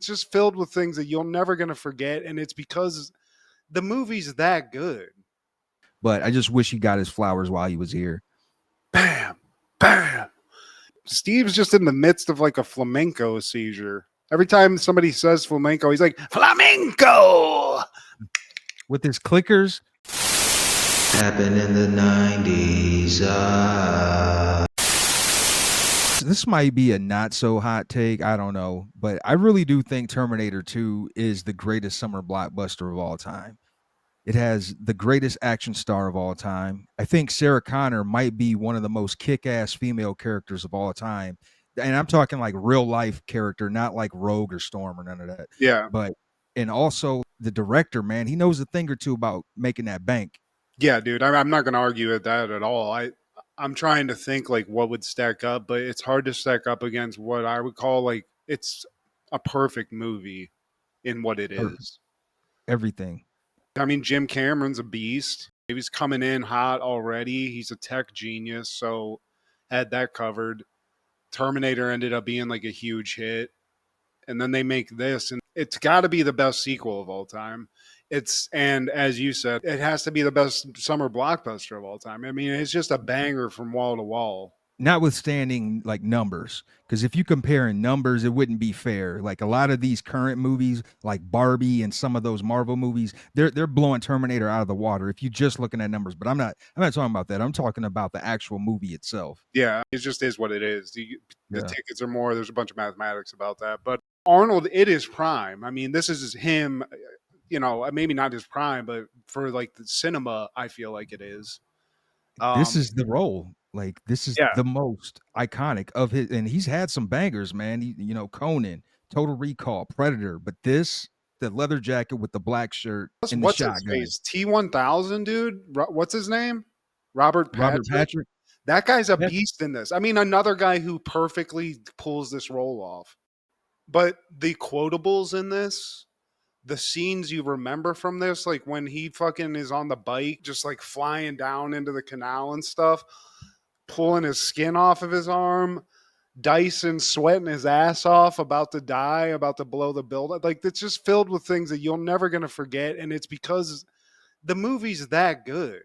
it's just filled with things that you're never going to forget. And it's because the movie's that good. But I just wish he got his flowers while he was here. Bam, bam. Steve's just in the midst of like a flamenco seizure. Every time somebody says flamenco, he's like, flamenco! With his clickers. Happened in the 90s. This might be a not so hot take. I don't know. But I really do think Terminator 2 is the greatest summer blockbuster of all time. It has the greatest action star of all time. I think Sarah Connor might be one of the most kick-ass female characters of all time. And I'm talking like real life character, not like Rogue or Storm or none of that. Yeah. But, and also the director, man, he knows a thing or two about making that bank. Yeah, dude. I'm not going to argue with that at all. I'm trying to think like what would stack up, but it's hard to stack up against what I would call like it's a perfect movie in what it is. Everything. I mean, Jim Cameron's a beast. He was coming in hot already. He's a tech genius, so had that covered. Terminator ended up being like a huge hit. And then they make this, and it's got to be the best sequel of all time. And as you said, it has to be the best summer blockbuster of all time. I mean, it's just a banger from wall to wall. Notwithstanding like numbers, because if you compare in numbers, it wouldn't be fair. Like a lot of these current movies, like Barbie and some of those Marvel movies, they're blowing Terminator out of the water if you're just looking at numbers. But I'm not talking about that. I'm talking about the actual movie itself. Yeah, it just is what it is. The tickets are more. There's a bunch of mathematics about that. But Arnold, it is prime. I mean, this is him. You know, maybe not his prime, but for like the cinema, I feel like it is. This is the role. Like this is the most iconic of his, and he's had some bangers, man. Conan, Total Recall, Predator, but this, the leather jacket with the black shirt and the shotgun. T-1000, dude. What's his name? Robert Patrick. That guy's a beast in this. I mean, another guy who perfectly pulls this role off. But the quotables in this, the scenes you remember from this, like when he fucking is on the bike, just like flying down into the canal and stuff, pulling his skin off of his arm, Dyson sweating his ass off, about to die, about to blow the building. Like, it's just filled with things that you're never going to forget. And it's because the movie's that good.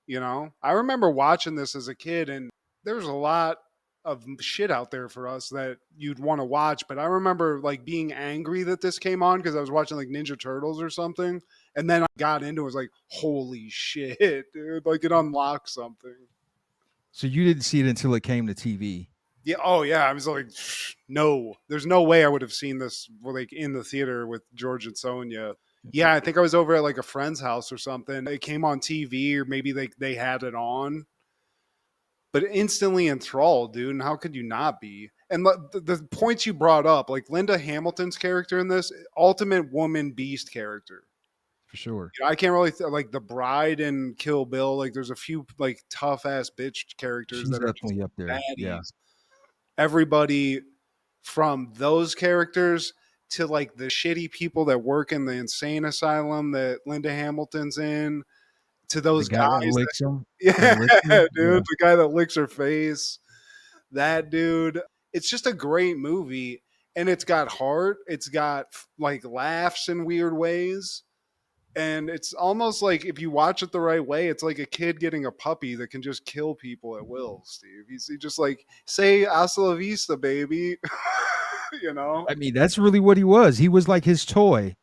You know, I remember watching this as a kid, and there's a lot of shit out there for us that you'd want to watch. But I remember like being angry that this came on because I was watching like Ninja Turtles or something. And then I got into it, was like, holy shit, dude. Like, it unlocked something. So you didn't see it until it came to TV? Yeah. Oh, yeah. I was like, no, there's no way I would have seen this like in the theater with George and Sonia. Yeah, I think I was over at like a friend's house or something. It came on TV, or maybe they had it on. But instantly enthralled, dude. And how could you not be? And the points you brought up, like Linda Hamilton's character in this, ultimate woman beast character. For sure. I can't really like the bride in Kill Bill. Like, there's a few like tough ass bitch characters. She's that are definitely up there. baddies. Yeah. Everybody from those characters to like the shitty people that work in the insane asylum that Linda Hamilton's in, to those guys that licks him. Yeah, dude, the guy that licks her face. That dude. It's just a great movie, and it's got heart. It's got like laughs in weird ways. And it's almost like if you watch it the right way, it's like a kid getting a puppy that can just kill people at will, Steve. He just like, say hasta la vista, baby. You know? I mean, that's really what he was. He was like his toy.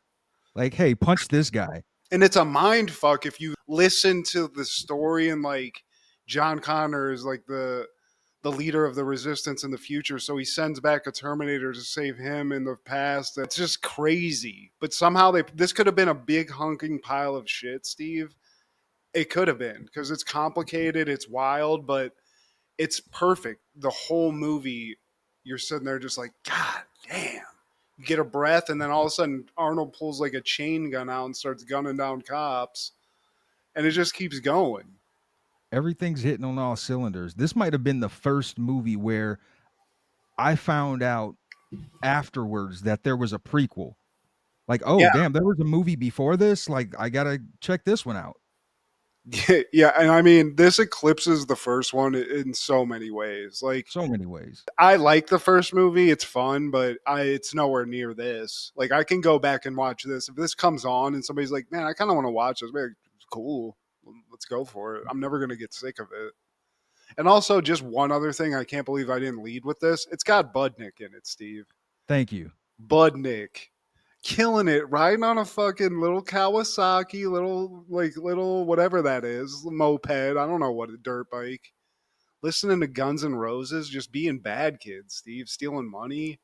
Like, hey, punch this guy. And it's a mind fuck if you listen to the story, and like John Connor is like the leader of the resistance in the future, so he sends back a Terminator to save him in the past. It's just crazy. But somehow this could have been a big hunking pile of shit, Steve. It could have been, because it's complicated, it's wild, but it's perfect. The whole movie, you're sitting there just like, God damn. You get a breath, and then all of a sudden Arnold pulls like a chain gun out and starts gunning down cops, and it just keeps going. Everything's hitting on all cylinders. This might have been the first movie where I found out afterwards that there was a prequel. Like, damn, there was a movie before this. Like, I gotta check this one out. Yeah, and I mean, this eclipses the first one in so many ways. Like, So many ways. I like the first movie; it's fun, but it's nowhere near this. Like, I can go back and watch this if this comes on, and somebody's like, "Man, I kind of want to watch this." Man, cool, let's go for it. I'm never gonna get sick of it. And also, just one other thing, I can't believe I didn't lead with this. It's got Budnick in it, Steve. Thank you. Budnick. Killing it, riding on a fucking little Kawasaki, little whatever that is, moped. I don't know what, a dirt bike. Listening to Guns N' Roses, just being bad kids, Steve, stealing money,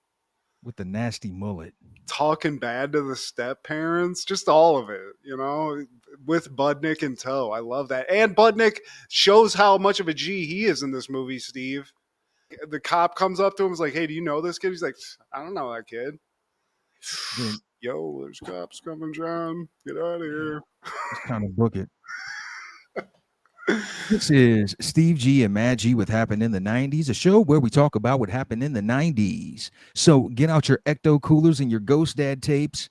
With the nasty mullet. talking bad to the step parents, just all of it, with Budnick in tow. I love that. And Budnick shows how much of a G he is in this movie, Steve. The cop comes up to him and is like, "Hey, do you know this kid?" He's like, "I don't know that kid." Then Yo, there's cops coming, John. Get out of here. it's time to book it. This is Steve G and Mad G with Happened in the 90s, a show where we talk about what happened in the 90s. So get out your ecto coolers and your Ghost Dad tapes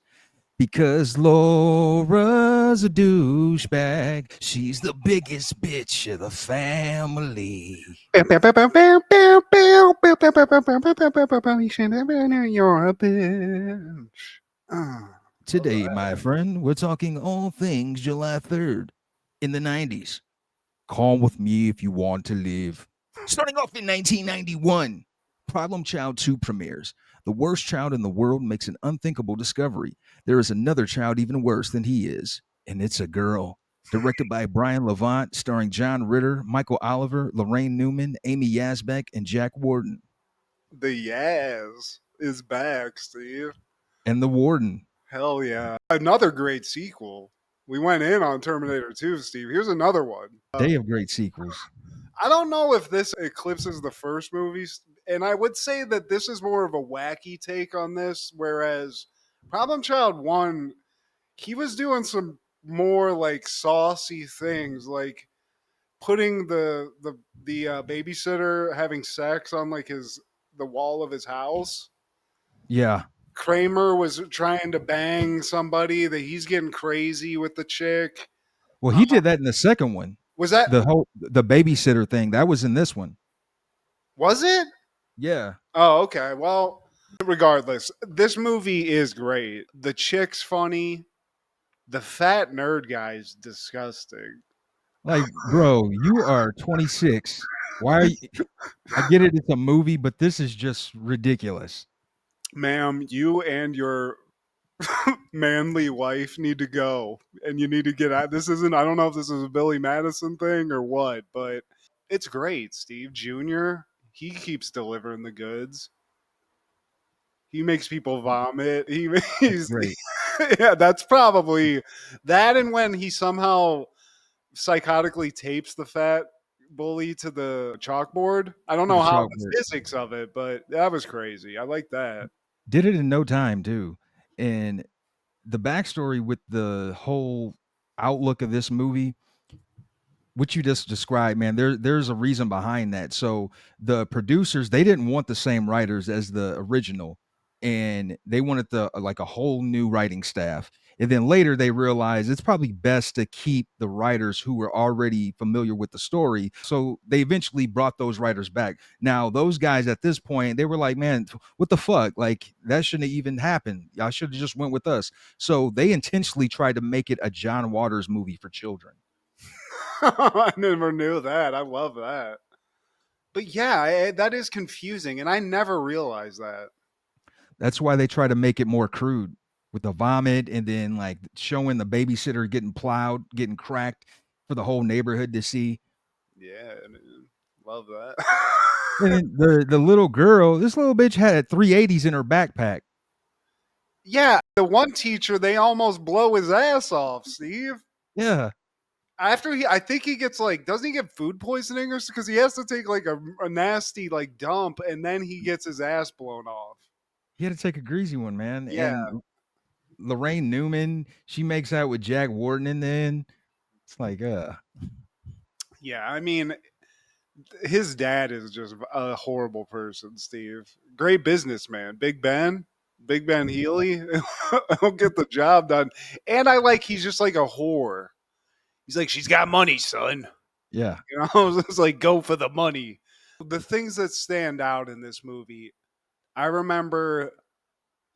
because Laura's a douchebag. She's the biggest bitch of the family. You're a bitch. Today, my friend, we're talking all things July 3rd in the 90s. Call with me if you want to live. Starting off in 1991, Problem Child 2 premieres. The worst child in the world makes an unthinkable discovery. There is another child even worse than he is, and it's a girl. Directed by Brian Levant, starring John Ritter, Michael Oliver, Lorraine Newman, Amy Yazbek, and Jack Warden. The Yaz is back, Steve. And the Warden. Hell yeah. Another great sequel. We went in on Terminator 2, Steve. Here's another one. They have great sequels. I don't know if this eclipses the first movies, and I would say that this is more of a wacky take on this, whereas Problem Child 1, he was doing some more like saucy things, like putting the babysitter having sex on like the wall of his house. Yeah. Kramer was trying to bang somebody that he's getting crazy with the chick. Well, he did that in the second one. Was that the babysitter thing? That was in this one. Was it? Yeah. Oh, okay. Well, regardless, this movie is great. The chick's funny. The fat nerd guy's disgusting. Like, bro, you are 26. Why are you? I get it, it's a movie, but this is just ridiculous. Ma'am, you and your manly wife need to go, and you need to get out. This isn't, I don't know if this is a Billy Madison thing or what, but it's great. Steve Jr., he keeps delivering the goods. He makes people vomit. He's Great. Yeah, that's probably that. And when he somehow psychotically tapes the fat bully to the chalkboard, I don't know how the physics of it, but that was crazy. I like that. Did it in no time too. And the backstory with the whole outlook of this movie, what you just described, man, there's a reason behind that. So the producers, they didn't want the same writers as the original, and they wanted like a whole new writing staff. And then later they realized it's probably best to keep the writers who were already familiar with the story. So they eventually brought those writers back. Now, those guys at this point, they were like, man, what the fuck? Like, that shouldn't have even happened. Y'all should have just went with us. So they intentionally tried to make it a John Waters movie for children. I never knew that. I love that. But yeah, that is confusing, and I never realized that. That's why they try to make it more crude with the vomit and then like showing the babysitter getting plowed, getting cracked for the whole neighborhood to see. Yeah, man. Love that. And the little girl, this little bitch had 380s in her backpack. Yeah, the one teacher, they almost blow his ass off, Steve. Yeah. After I think he gets like, doesn't he get food poisoning or because he has to take like a nasty like dump and then he gets his ass blown off. He had to take a greasy one, man. Yeah. And Lorraine Newman, she makes out with Jack Warden, and then it's like, Yeah, I mean, his dad is just a horrible person, Steve. Great businessman. Big Ben Healy. He'll get the job done. And I like he's just like a whore. He's like, she's got money, son. Yeah. You know, it's like, go for the money. The things that stand out in this movie, I remember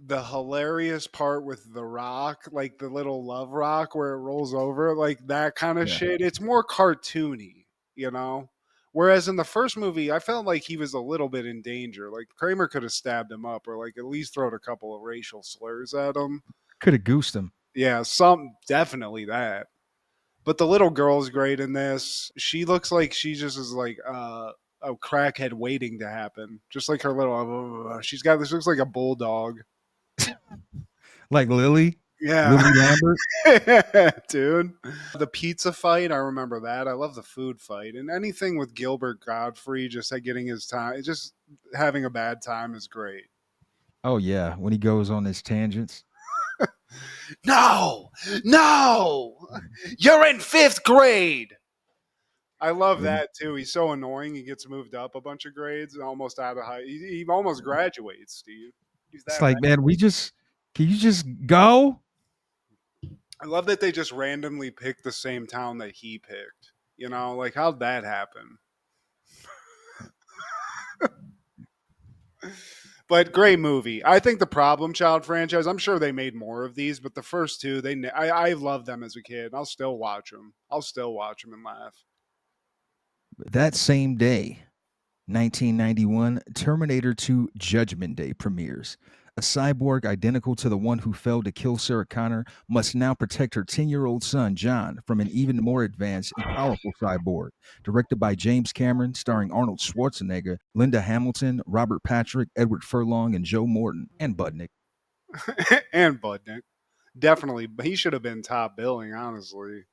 the hilarious part with the rock, like the little love rock where it rolls over, like that kind of shit. It's more cartoony, you know? Whereas in the first movie, I felt like he was a little bit in danger. Like Kramer could have stabbed him up or like at least thrown a couple of racial slurs at him. Could have goosed him. Yeah, some definitely that. But the little girl's great in this. She looks like she just is like a crackhead waiting to happen. Just like her little she's got this looks like a bulldog. Like Lily? Yeah. Lily Lambert? Dude. The pizza fight, I remember that. I love the food fight. And anything with Gilbert Godfrey just like getting his time, just having a bad time is great. Oh yeah, when he goes on his tangents. No, you're in 5th grade. I love that too. He's so annoying. He gets moved up a bunch of grades, almost out of high. He almost graduates, Steve. It's like, man, can you just go? I love that they just randomly picked the same town that he picked. You know, like how'd that happen? But great movie. I think the Problem Child franchise, I'm sure they made more of these, but the first two, I loved them as a kid. I'll still watch them. And laugh. That same day, 1991, Terminator 2 Judgment Day premieres. A cyborg identical to the one who failed to kill Sarah Connor must now protect her 10-year-old son, John, from an even more advanced and powerful cyborg. Directed by James Cameron, starring Arnold Schwarzenegger, Linda Hamilton, Robert Patrick, Edward Furlong, and Joe Morton, and Budnick. And Budnick. Definitely. He should have been top billing, honestly.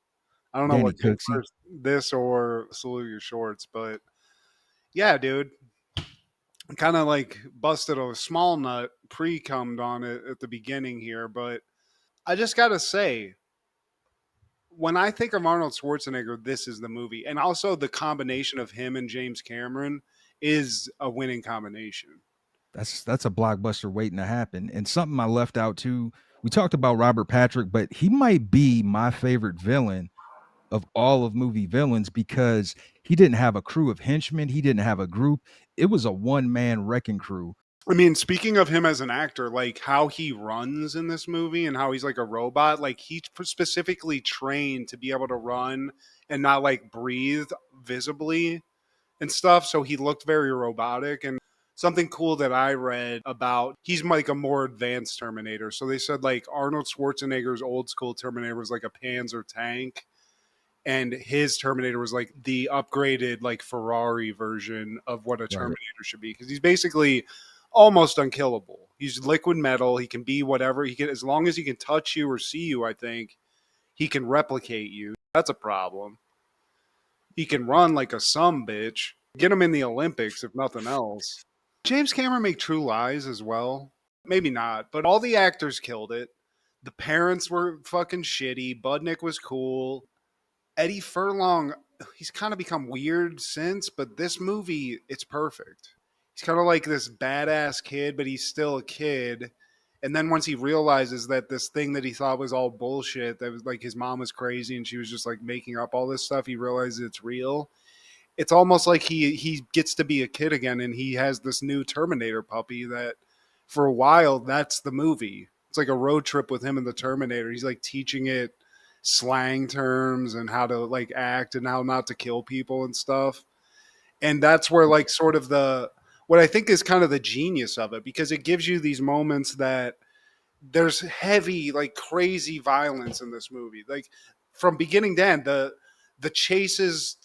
I don't know what came first, this or Salute Your Shorts, but yeah, dude. Kind of like busted a small nut, pre-cummed on it at the beginning here, but I just got to say, when I think of Arnold Schwarzenegger, this is the movie. And also the combination of him and James Cameron is a winning combination. That's a blockbuster waiting to happen. And something I left out too, we talked about Robert Patrick, but he might be my favorite villain of all of movie villains because he didn't have a crew of henchmen. He didn't have a group. It was a one-man wrecking crew. I mean, speaking of him as an actor, like how he runs in this movie and how he's like a robot, like he's specifically trained to be able to run and not like breathe visibly and stuff. So he looked very robotic. And something cool that I read about, he's like a more advanced Terminator. So they said like Arnold Schwarzenegger's old school Terminator was like a Panzer tank. And his Terminator was like the upgraded like Ferrari version of what a Terminator should be. Because he's basically almost unkillable. He's liquid metal. He can be whatever he can, as long as he can touch you or see you. I think he can replicate you. That's a problem. He can run like a bitch. Get him in the Olympics if nothing else. James Cameron made True Lies as well. Maybe not, but all the actors killed it. The parents were fucking shitty. Budnick was cool. Eddie Furlong, he's kind of become weird since, but this movie, it's perfect. He's kind of like this badass kid, but he's still a kid. And then once he realizes that this thing that he thought was all bullshit, that was like his mom was crazy and she was just like making up all this stuff, he realizes it's real. It's almost like he gets to be a kid again, and he has this new Terminator puppy that for a while, that's the movie. It's like a road trip with him and the Terminator. He's like teaching it slang terms and how to like act and how not to kill people and stuff. And that's where like sort of what I think is kind of the genius of it, because it gives you these moments that there's heavy, like crazy violence in this movie. Like from beginning to end, the chases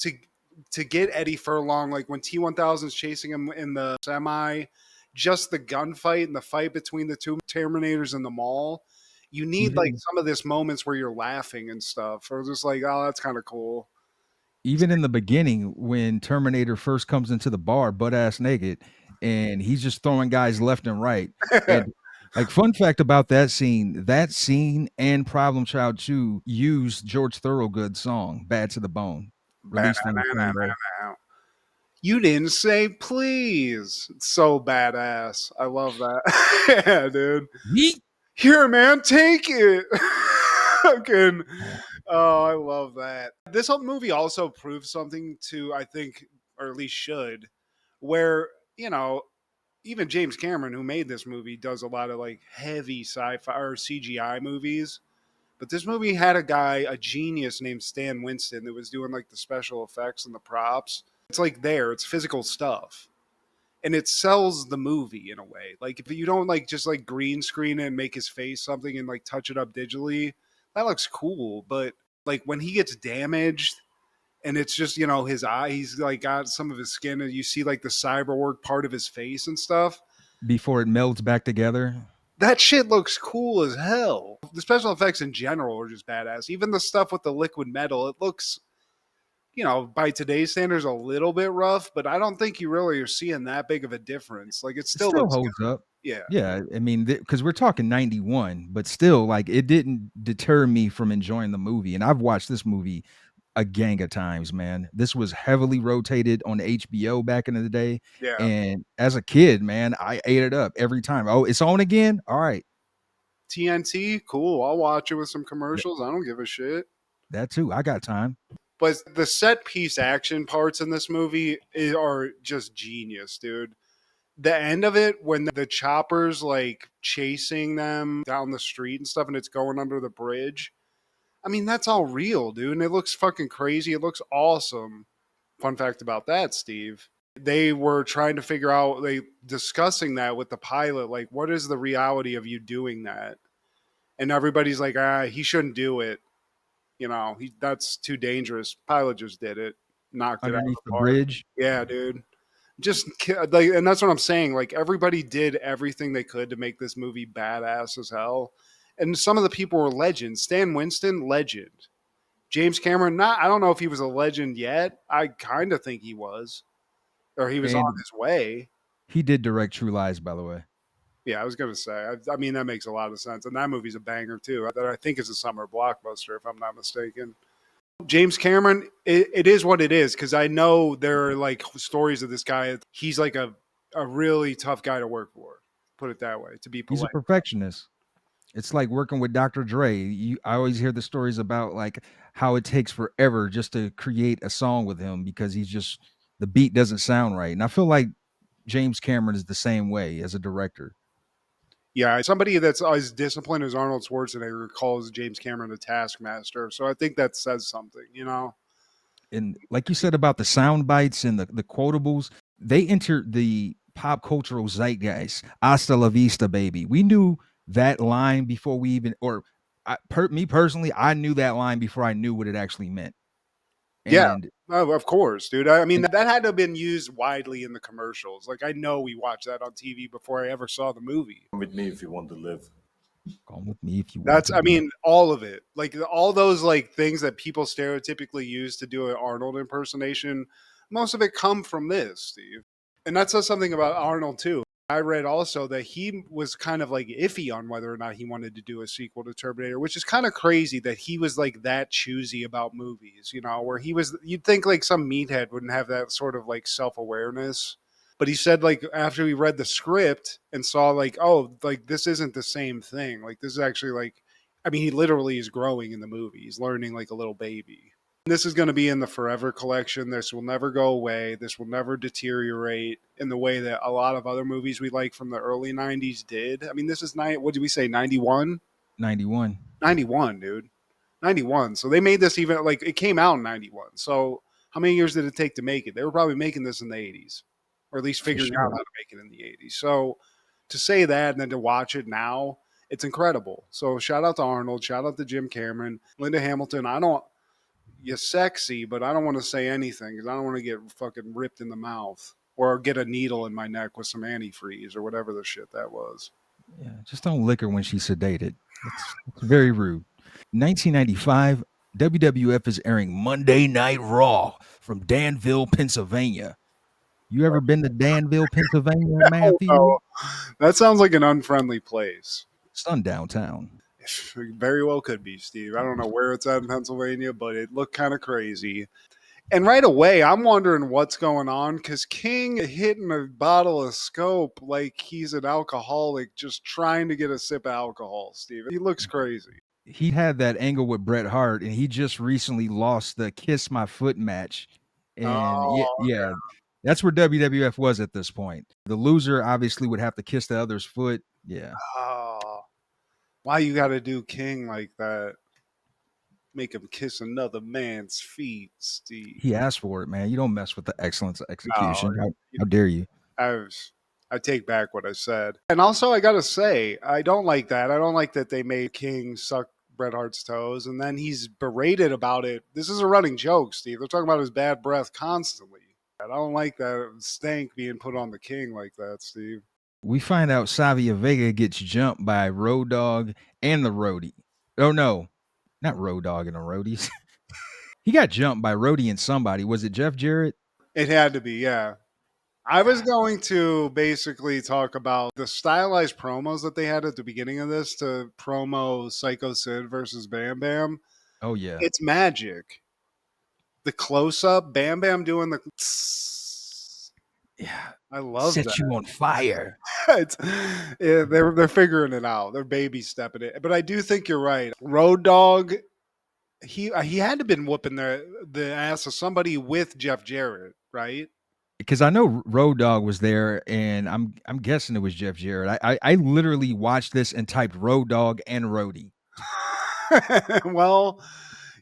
to get Eddie Furlong, like when T-1000 is chasing him in the semi, just the gunfight and the fight between the two Terminators in the mall. You need like some of this moments where you're laughing and stuff, or just like, oh, that's kind of cool. Even in the beginning, when Terminator first comes into the bar, butt ass naked, and he's just throwing guys left and right. And like fun fact about that scene and Problem Child 2 used George Thorogood's song "Bad to the Bone," released on the same day. You didn't say please. It's so badass. I love that. Yeah, dude. Here, man, take it. Fucking Oh, I love that. This whole movie also proves something to, I think, or at least should, where, you know, even James Cameron, who made this movie, does a lot of like heavy sci-fi or CGI movies. But this movie had a guy, a genius named Stan Winston, that was doing like the special effects and the props. It's like it's physical stuff. And it sells the movie in a way. Like if you don't like just like green screen it and make his face something and like touch it up digitally, that looks cool. But like when he gets damaged and it's just, his eye, he's like got some of his skin and you see like the cyberwork part of his face and stuff. Before it melts back together. That shit looks cool as hell. The special effects in general are just badass. Even the stuff with the liquid metal, it looks, by today's standards, a little bit rough, but I don't think you really are seeing that big of a difference. Like it still looks holds good. up. Yeah. Yeah. I mean, because we're talking 91, but still, like, it didn't deter me from enjoying the movie. And I've watched this movie a gang of times, man. This was heavily rotated on HBO back in the day. Yeah. And as a kid, man, I ate it up every time. Oh, it's on again? All right. TNT, cool. I'll watch it with some commercials. I don't give a shit. That too. I got time. But the set piece action parts in this movie are just genius, dude. The end of it, when the chopper's like chasing them down the street and stuff, and it's going under the bridge. I mean, that's all real, dude. And it looks fucking crazy. It looks awesome. Fun fact about that, Steve. They were trying to figure out, discussing that with the pilot, like, what is the reality of you doing that? And everybody's like, he shouldn't do it. That's too dangerous. Pilot just did it, knocked it out of the bridge. Yeah, dude. Just like, and that's what I'm saying. Like everybody did everything they could to make this movie badass as hell. And some of the people were legends. Stan Winston, legend. James Cameron, I don't know if he was a legend yet. I kind of think he was, or he was on his way. He did direct True Lies, by the way. Yeah, I was gonna say. I mean, that makes a lot of sense, and that movie's a banger too. That I think is a summer blockbuster, if I'm not mistaken. James Cameron, it is what it is, because I know there are like stories of this guy. He's like a really tough guy to work for. Put it that way. To be polite. He's a perfectionist. It's like working with Dr. Dre. I always hear the stories about like how it takes forever just to create a song with him because the beat doesn't sound right. And I feel like James Cameron is the same way as a director. Yeah, somebody that's as disciplined as Arnold Schwarzenegger calls James Cameron a taskmaster. So I think that says something, And like you said about the sound bites and the quotables, they entered the pop cultural zeitgeist. Hasta la vista, baby. We knew that line before we even, me personally, I knew that line before I knew what it actually meant. And, of course, dude. I mean, that had to have been used widely in the commercials. Like, I know we watched that on TV before I ever saw the movie. Come with me if you want to live. Come with me if you want. That's, I mean, all of it. Like all those like things that people stereotypically use to do an Arnold impersonation. Most of it come from this, Steve. And that says something about Arnold too. I read also that he was kind of like iffy on whether or not he wanted to do a sequel to Terminator, which is kind of crazy that he was like that choosy about movies, where you'd think like some meathead wouldn't have that sort of like self-awareness. But he said like after he read the script and saw like, oh, like this isn't the same thing. Like this is actually like, I mean, he literally is growing in the movie. He's learning like a little baby. This is going to be in the forever collection. This will never go away. This will never deteriorate in the way that a lot of other movies we like from the early 90s did. I mean, this is what did we say, 91? 91. 91, dude. 91. So they made this even, like, it came out in 91. So how many years did it take to make it? They were probably making this in the 80s, or at least figuring out how to make it in the 80s. So to say that and then to watch it now, it's incredible. So shout out to Arnold. Shout out to Jim Cameron. Linda Hamilton. You're sexy, but I don't want to say anything because I don't want to get fucking ripped in the mouth or get a needle in my neck with some antifreeze or whatever the shit that was. Yeah, just don't lick her when she's sedated. It's very rude. 1995, WWF is airing Monday Night Raw from Danville, Pennsylvania. You ever been to Danville, Pennsylvania, Matthew? No. That sounds like an unfriendly place. It's on downtown. Very well could be, Steve. I don't know where it's at in Pennsylvania, but it looked kind of crazy. And right away, I'm wondering what's going on because King hitting a bottle of scope like he's an alcoholic, just trying to get a sip of alcohol, Steven. He looks crazy. He had that angle with Bret Hart, and he just recently lost the Kiss My Foot match. And yeah, that's where WWF was at this point. The loser obviously would have to kiss the other's foot. Yeah. Oh, why you got to do King like that? Make him kiss another man's feet, Steve. He asked for it, man. You don't mess with the excellence of execution. No, How dare you? I take back what I said. And also, I got to say, I don't like that. I don't like that they made King suck Bret Hart's toes, and then he's berated about it. This is a running joke, Steve. They're talking about his bad breath constantly. I don't like that stank being put on the King like that, Steve. We find out Savio Vega gets jumped by Road Dogg and the Roadie. Oh, no. Not Road Dogg and the Roadies. He got jumped by Roadie and somebody. Was it Jeff Jarrett? It had to be, yeah. I was going to basically talk about the stylized promos that they had at the beginning of this to promo Psycho Sid versus Bam Bam. Oh, yeah. It's magic. The close-up, Bam Bam doing the... Yeah. I love Set that. you on fire. They're figuring it out. They're baby stepping it. But I do think you're right. Road Dogg, he had to have been whooping the ass of somebody with Jeff Jarrett, right? Because I know Road Dogg was there, and I'm guessing it was Jeff Jarrett. I literally watched this and typed Road Dogg and Roadie. Well,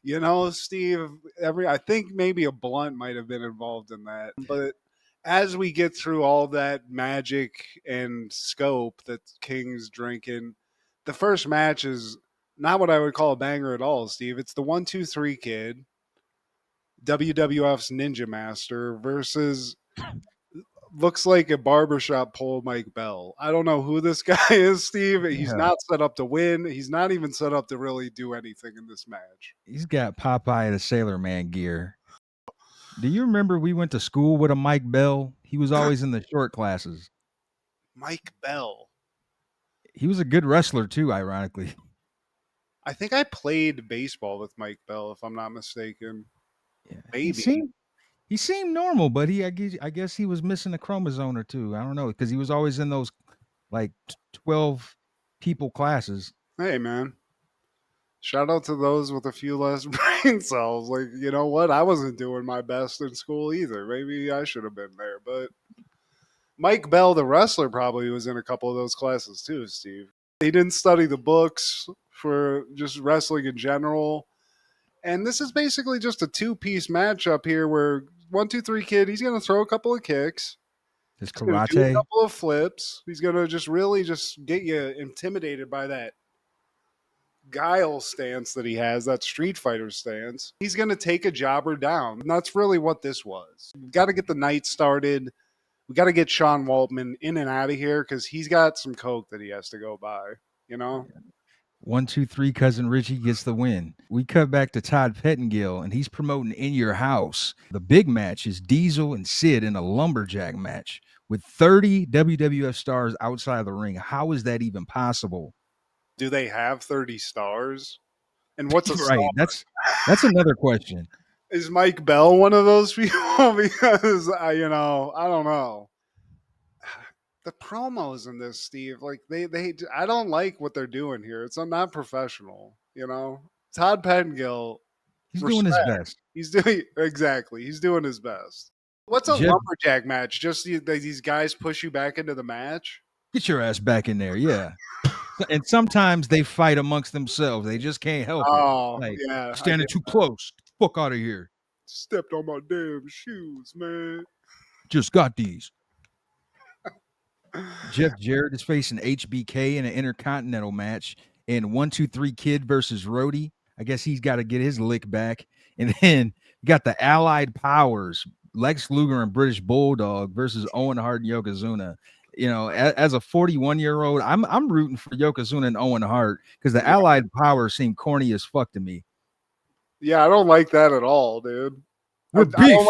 you know, Steve, I think maybe a blunt might have been involved in that. But as we get through all that magic and scope that King's drinking, the first match is not what I would call a banger at all, Steve. It's the 1-2-3 Kid, WWF's Ninja Master versus looks like a barbershop pole Mike Bell. I don't know who this guy is, Steve. He's not set up to win. He's not even set up to really do anything in this match. He's got Popeye the Sailor Man gear. Do you remember we went to school with a Mike Bell? He was always in the short classes. Mike Bell. He was a good wrestler too, ironically. I think I played baseball with Mike Bell, if I'm not mistaken. Yeah. Maybe. He seemed normal, but I guess he was missing a chromosome or two. I don't know, because he was always in those like 12 people classes. Hey, man. Shout out to those with a few less brain cells. Like, you know what? I wasn't doing my best in school either. Maybe I should have been there. But Mike Bell, the wrestler, probably was in a couple of those classes too, Steve. He didn't study the books for just wrestling in general. And this is basically just a two-piece matchup here where 1-2-3 Kid, he's going to throw a couple of kicks. His He's gonna karate. do a couple of flips. He's going to just really just get you intimidated by that guile stance that he has, that Street Fighter stance. He's going to take a jobber down. And that's really what this was. We've got to get the night started. We got to get Sean Waltman in and out of here because he's got some coke that he has to go by, you know? 1-2-3 Cousin Richie gets the win. We cut back to Todd Pettengill, and he's promoting In Your House. The big match is Diesel and Sid in a lumberjack match with 30 WWF stars outside the ring. How is that even possible? Do they have 30 stars? And what's a right? star? That's another question. Is Mike Bell one of those people? Because I don't know. The promos in this, Steve, like they I don't like what they're doing here. It's not professional, you know. Todd Pettengill, he's doing his best. He's doing his best. What's a lumberjack match? Just these guys push you back into the match? Get your ass back in there, yeah. And sometimes they fight amongst themselves. They just can't help it. Like, yeah. Standing too close. Fuck out of here. Stepped on my damn shoes, man. Just got these. Jeff Jarrett is facing HBK in an Intercontinental match. And 1-2-3 Kid versus Roadie. I guess he's got to get his lick back. And then you got the Allied Powers, Lex Luger and British Bulldog versus Owen Hart and Yokozuna. You know, as a 41-year-old, I'm rooting for Yokozuna and Owen Hart because the Allied Powers seem corny as fuck to me. Yeah, I don't like that at all, dude. We're beef.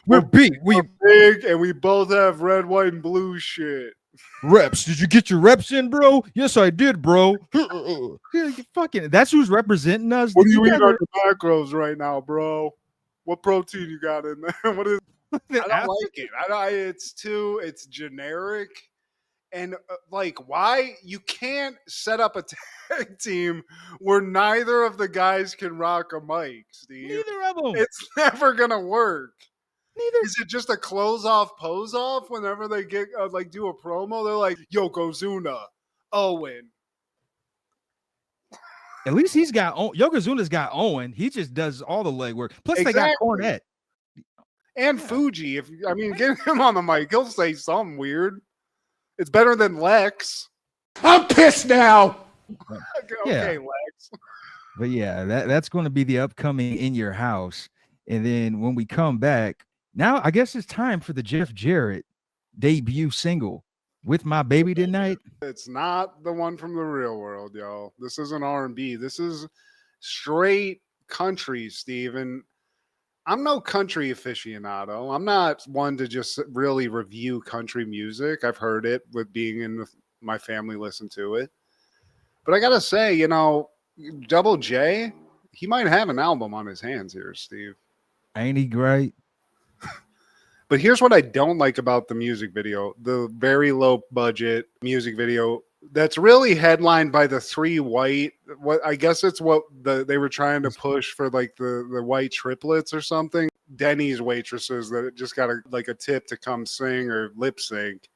We're beef. We're big, and we both have red, white, and blue shit. Reps. Did you get your reps in, bro? Yes, I did, bro. Fucking, that's who's representing us. What are you eating on the macros right now, bro? What protein you got in there? What is? I don't Apple? like it. It's generic. And like, why you can't set up a tag team where neither of the guys can rock a mic, Steve? Neither of them. It's never gonna work. Neither. Is it just a close off, pose off? Whenever they get like do a promo, they're like Yokozuna, Owen. At least he's got Yokozuna's got Owen. He just does all the legwork. Plus, Exactly. they got Cornette and Fuji. If I mean, get him on the mic, he'll say something weird. It's better than Lex. I'm pissed now. Okay, Lex. But yeah, that's going to be the upcoming In Your House. And then when we come back, now I guess it's time for the Jeff Jarrett debut single, With My Baby Tonight. It's not the one from the real world, y'all. This isn't R&B. This is straight country, Steve. And I'm no country aficionado. I'm not one to just really review country music. I've heard it with being in my family, listen to it. But I got to say, you know, Double J, he might have an album on his hands here, Steve. Ain't he great? But here's what I don't like about the music video. The very low budget music video that's really headlined by the three white, what I guess it's what they were trying to push for, like the white triplets or something. Denny's waitresses that just got a tip to come sing or lip sync.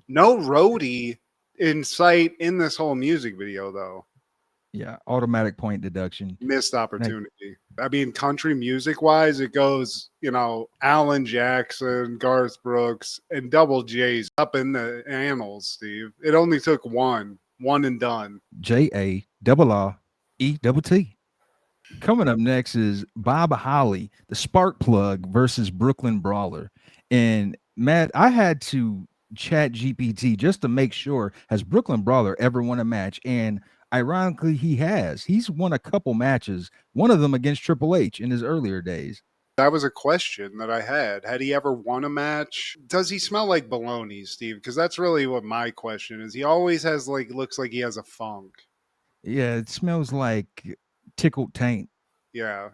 No roadie in sight in this whole music video though. Yeah, automatic point deduction. Missed opportunity. I mean, country music wise, it goes, you know, Alan Jackson, Garth Brooks, and Double J's up in the annals, Steve. It only took one and done. JARRET. Coming up next is Bob Holly, the Spark Plug versus Brooklyn Brawler. And Matt, I had to chat GPT just to make sure, has Brooklyn Brawler ever won a match? And ironically, he has. He's won a couple matches, one of them against Triple H in his earlier days. That was a question that I had. Had he ever won a match? Does he smell like baloney, Steve? Because that's really what my question is. He always has looks like he has a funk. Yeah, it smells like tickled taint. Yeah.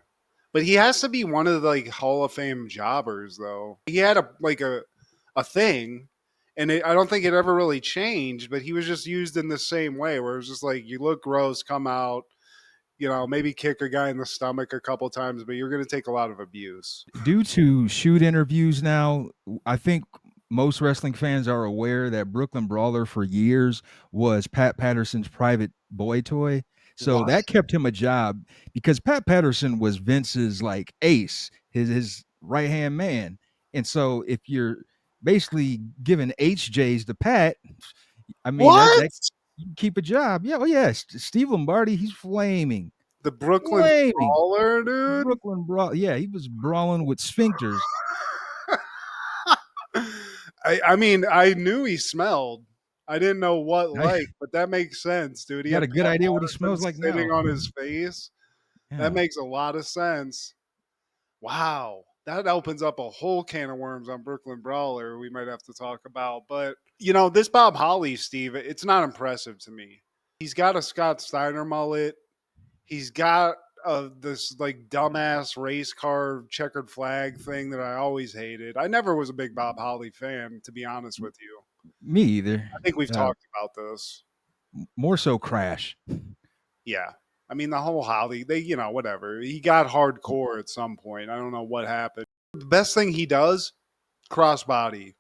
But he has to be one of the Hall of Fame jobbers, though. He had a thing. And I don't think it ever really changed, but he was just used in the same way where it was just like, you look gross, come out, you know, maybe kick a guy in the stomach a couple times, but you're going to take a lot of abuse. Due to shoot interviews now, I think most wrestling fans are aware that Brooklyn Brawler for years was Pat Patterson's private boy toy. So that kept him a job because Pat Patterson was Vince's ace, his right-hand man. And so if you're basically giving HJs to Pat, I mean, you keep a job. Yeah, Steve Lombardi, he's flaming. The Brooklyn Brawler, dude. Brooklyn Brawler. Yeah, he was brawling with sphincters. I mean, I knew he smelled. I didn't know what but that makes sense, dude. He got a good idea what he smells like sitting now. on his face. Yeah. That makes a lot of sense. Wow. That opens up a whole can of worms on Brooklyn Brawler we might have to talk about. But, you know, this Bob Holly, Steve, it's not impressive to me. He's got a Scott Steiner mullet. He's got this dumbass race car checkered flag thing that I always hated. I never was a big Bob Holly fan, to be honest with you. Me either. I think we've talked about this. More so Crash. Yeah. I mean, the whole Holly, whatever. He got hardcore at some point. I don't know what happened. The best thing he does, crossbody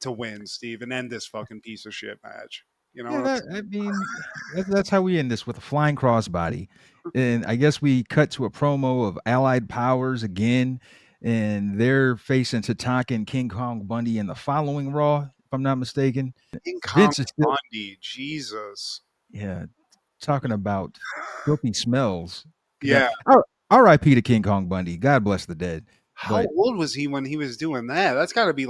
to win, Steve, and end this fucking piece of shit match. You know, that's how we end this, with a flying crossbody. And I guess we cut to a promo of Allied Powers again, and they're facing Tatanka and King Kong Bundy in the following Raw, if I'm not mistaken. King Kong Bundy, Jesus. Yeah, talking about filthy smells. Yeah. R.I.P. to King Kong Bundy. God bless the dead. How old was he when he was doing that? That's got to be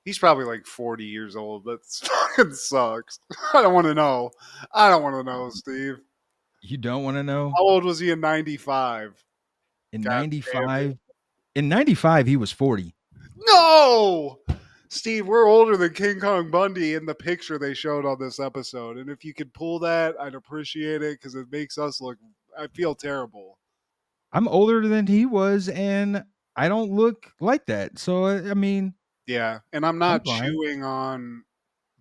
he's probably 40 years old. That fucking sucks. I don't want to know. Steve. You don't want to know? How old was he in 95? In 95? In 95, he was 40. No! Steve, we're older than King Kong Bundy in the picture they showed on this episode. And if you could pull that, I'd appreciate it because it makes us I feel terrible. I'm older than he was, and I don't look like that. So I mean, Yeah, and I'm I'm not fine. chewing on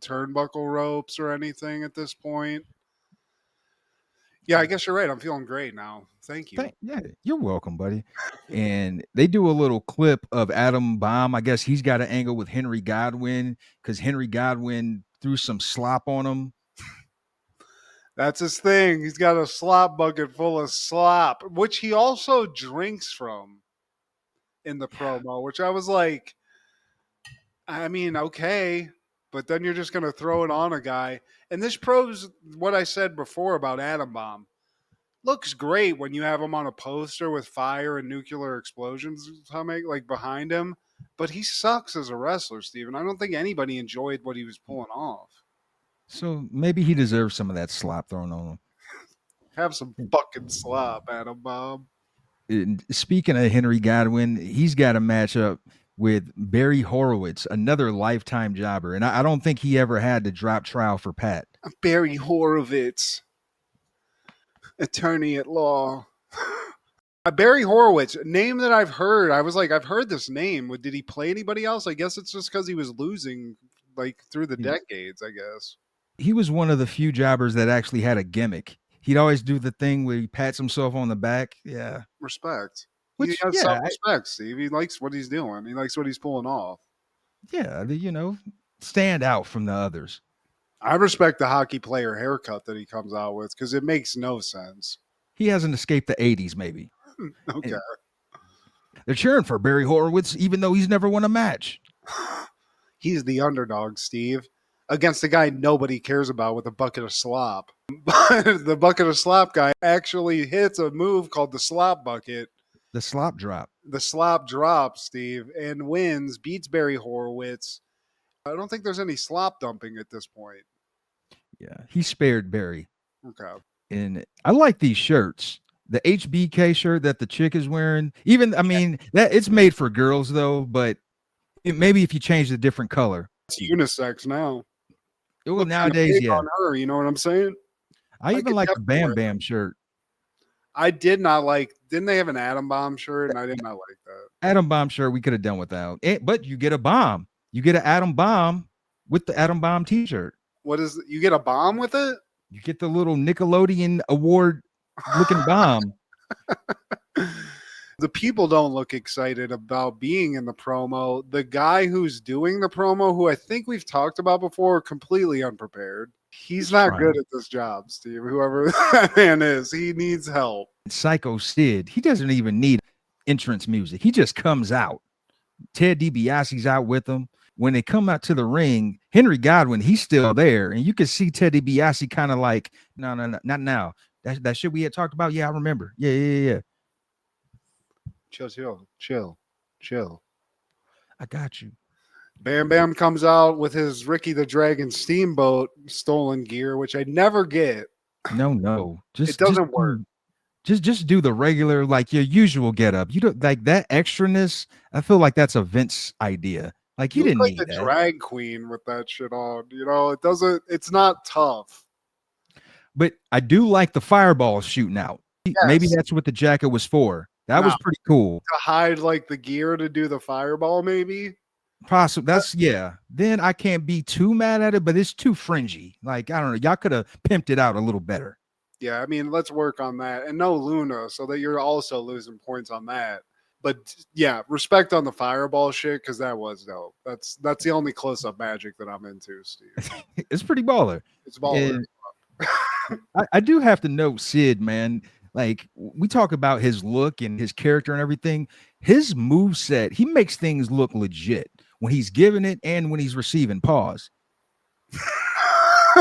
turnbuckle ropes or anything at this point. Yeah, I guess you're right. I'm feeling great now. Thank you. Yeah, you're welcome, buddy. And they do a little clip of Adam Bomb. I guess he's got an angle with Henry Godwinn because Henry Godwinn threw some slop on him. That's his thing. He's got a slop bucket full of slop, which he also drinks from in the promo, which I was like, I mean, okay, but then you're just going to throw it on a guy. And this proves what I said before about Atom Bomb. Looks great when you have him on a poster with fire and nuclear explosions coming like behind him, but he sucks as a wrestler, Steven. I don't think anybody enjoyed what he was pulling off. So maybe he deserves some of that slop thrown on him. Have some fucking slop, Atom Bomb. And speaking of Henry Godwinn, he's got a matchup with Barry Horowitz, another lifetime jobber. And I don't think he ever had to drop trial for Pat. Barry Horowitz, attorney at law. Barry Horowitz, name that I've heard. I was like, I've heard this name. Did he play anybody else? I guess it's just because he was losing like through the decades, I guess. He was one of the few jobbers that actually had a gimmick. He'd always do the thing where he pats himself on the back. Yeah. Respect. Which, he has yeah, self-respect, Steve. He likes what he's doing. He likes what he's pulling off. Yeah, stand out from the others. I respect the hockey player haircut that he comes out with because it makes no sense. He hasn't escaped the 80s, maybe. Okay. And they're cheering for Barry Horowitz, even though he's never won a match. He's the underdog, Steve, against a guy nobody cares about with a bucket of slop. But the bucket of slop guy actually hits a move called the slop bucket. The slop drop. The slop drop, Steve, and wins, beats Barry Horowitz. I don't think there's any slop dumping at this point. Yeah, he spared Barry. Okay. And I like these shirts. The HBK shirt that the chick is wearing, that it's made for girls though, but maybe if you change the different color. It's unisex now. Well, nowadays, yeah. On her, you know what I'm saying? I even like the Bam Bam shirt. I did not like. Didn't they have an Atom Bomb shirt? And I did not like that. Atom Bomb shirt we could have done without. But you get a bomb. You get an Atom Bomb with the Atom Bomb T-shirt. What is? You get a bomb with it? You get the little Nickelodeon award looking bomb. The people don't look excited about being in the promo. The guy who's doing the promo, who I think we've talked about before, completely unprepared. He's not good at this job, Steve. Whoever that man is, he needs help. Psycho Sid, he doesn't even need entrance music. He just comes out. Ted DiBiase's out with him. When they come out to the ring, Henry Godwinn, he's still there. And you can see Ted DiBiase kind of like, no, not now. That shit we had talked about. Yeah, I remember. Yeah. Chill. I got you. Bam Bam comes out with his Ricky the Dragon Steamboat stolen gear, which I never get. No. It doesn't work. Just do the regular, like your usual getup. You don't like that extraness. I feel like that's a Vince idea. Like he didn't need the that. Drag queen with that shit on. It doesn't. It's not tough. But I do like the fireballs shooting out. Yes. Maybe that's what the jacket was for. That was pretty cool. To hide like the gear to do the fireball, maybe. Possible. That's Then I can't be too mad at it, but it's too fringy. Like I don't know. Y'all could have pimped it out a little better. Yeah, I mean, let's work on that. And no Luna, so that you're also losing points on that. But yeah, respect on the fireball shit, because that was dope. That's the only close-up magic that I'm into, Steve. It's pretty baller. It's baller. I do have to note Sid, man. Like we talk about his look and his character and everything. His moveset, he makes things look legit when he's giving it and when he's receiving pause.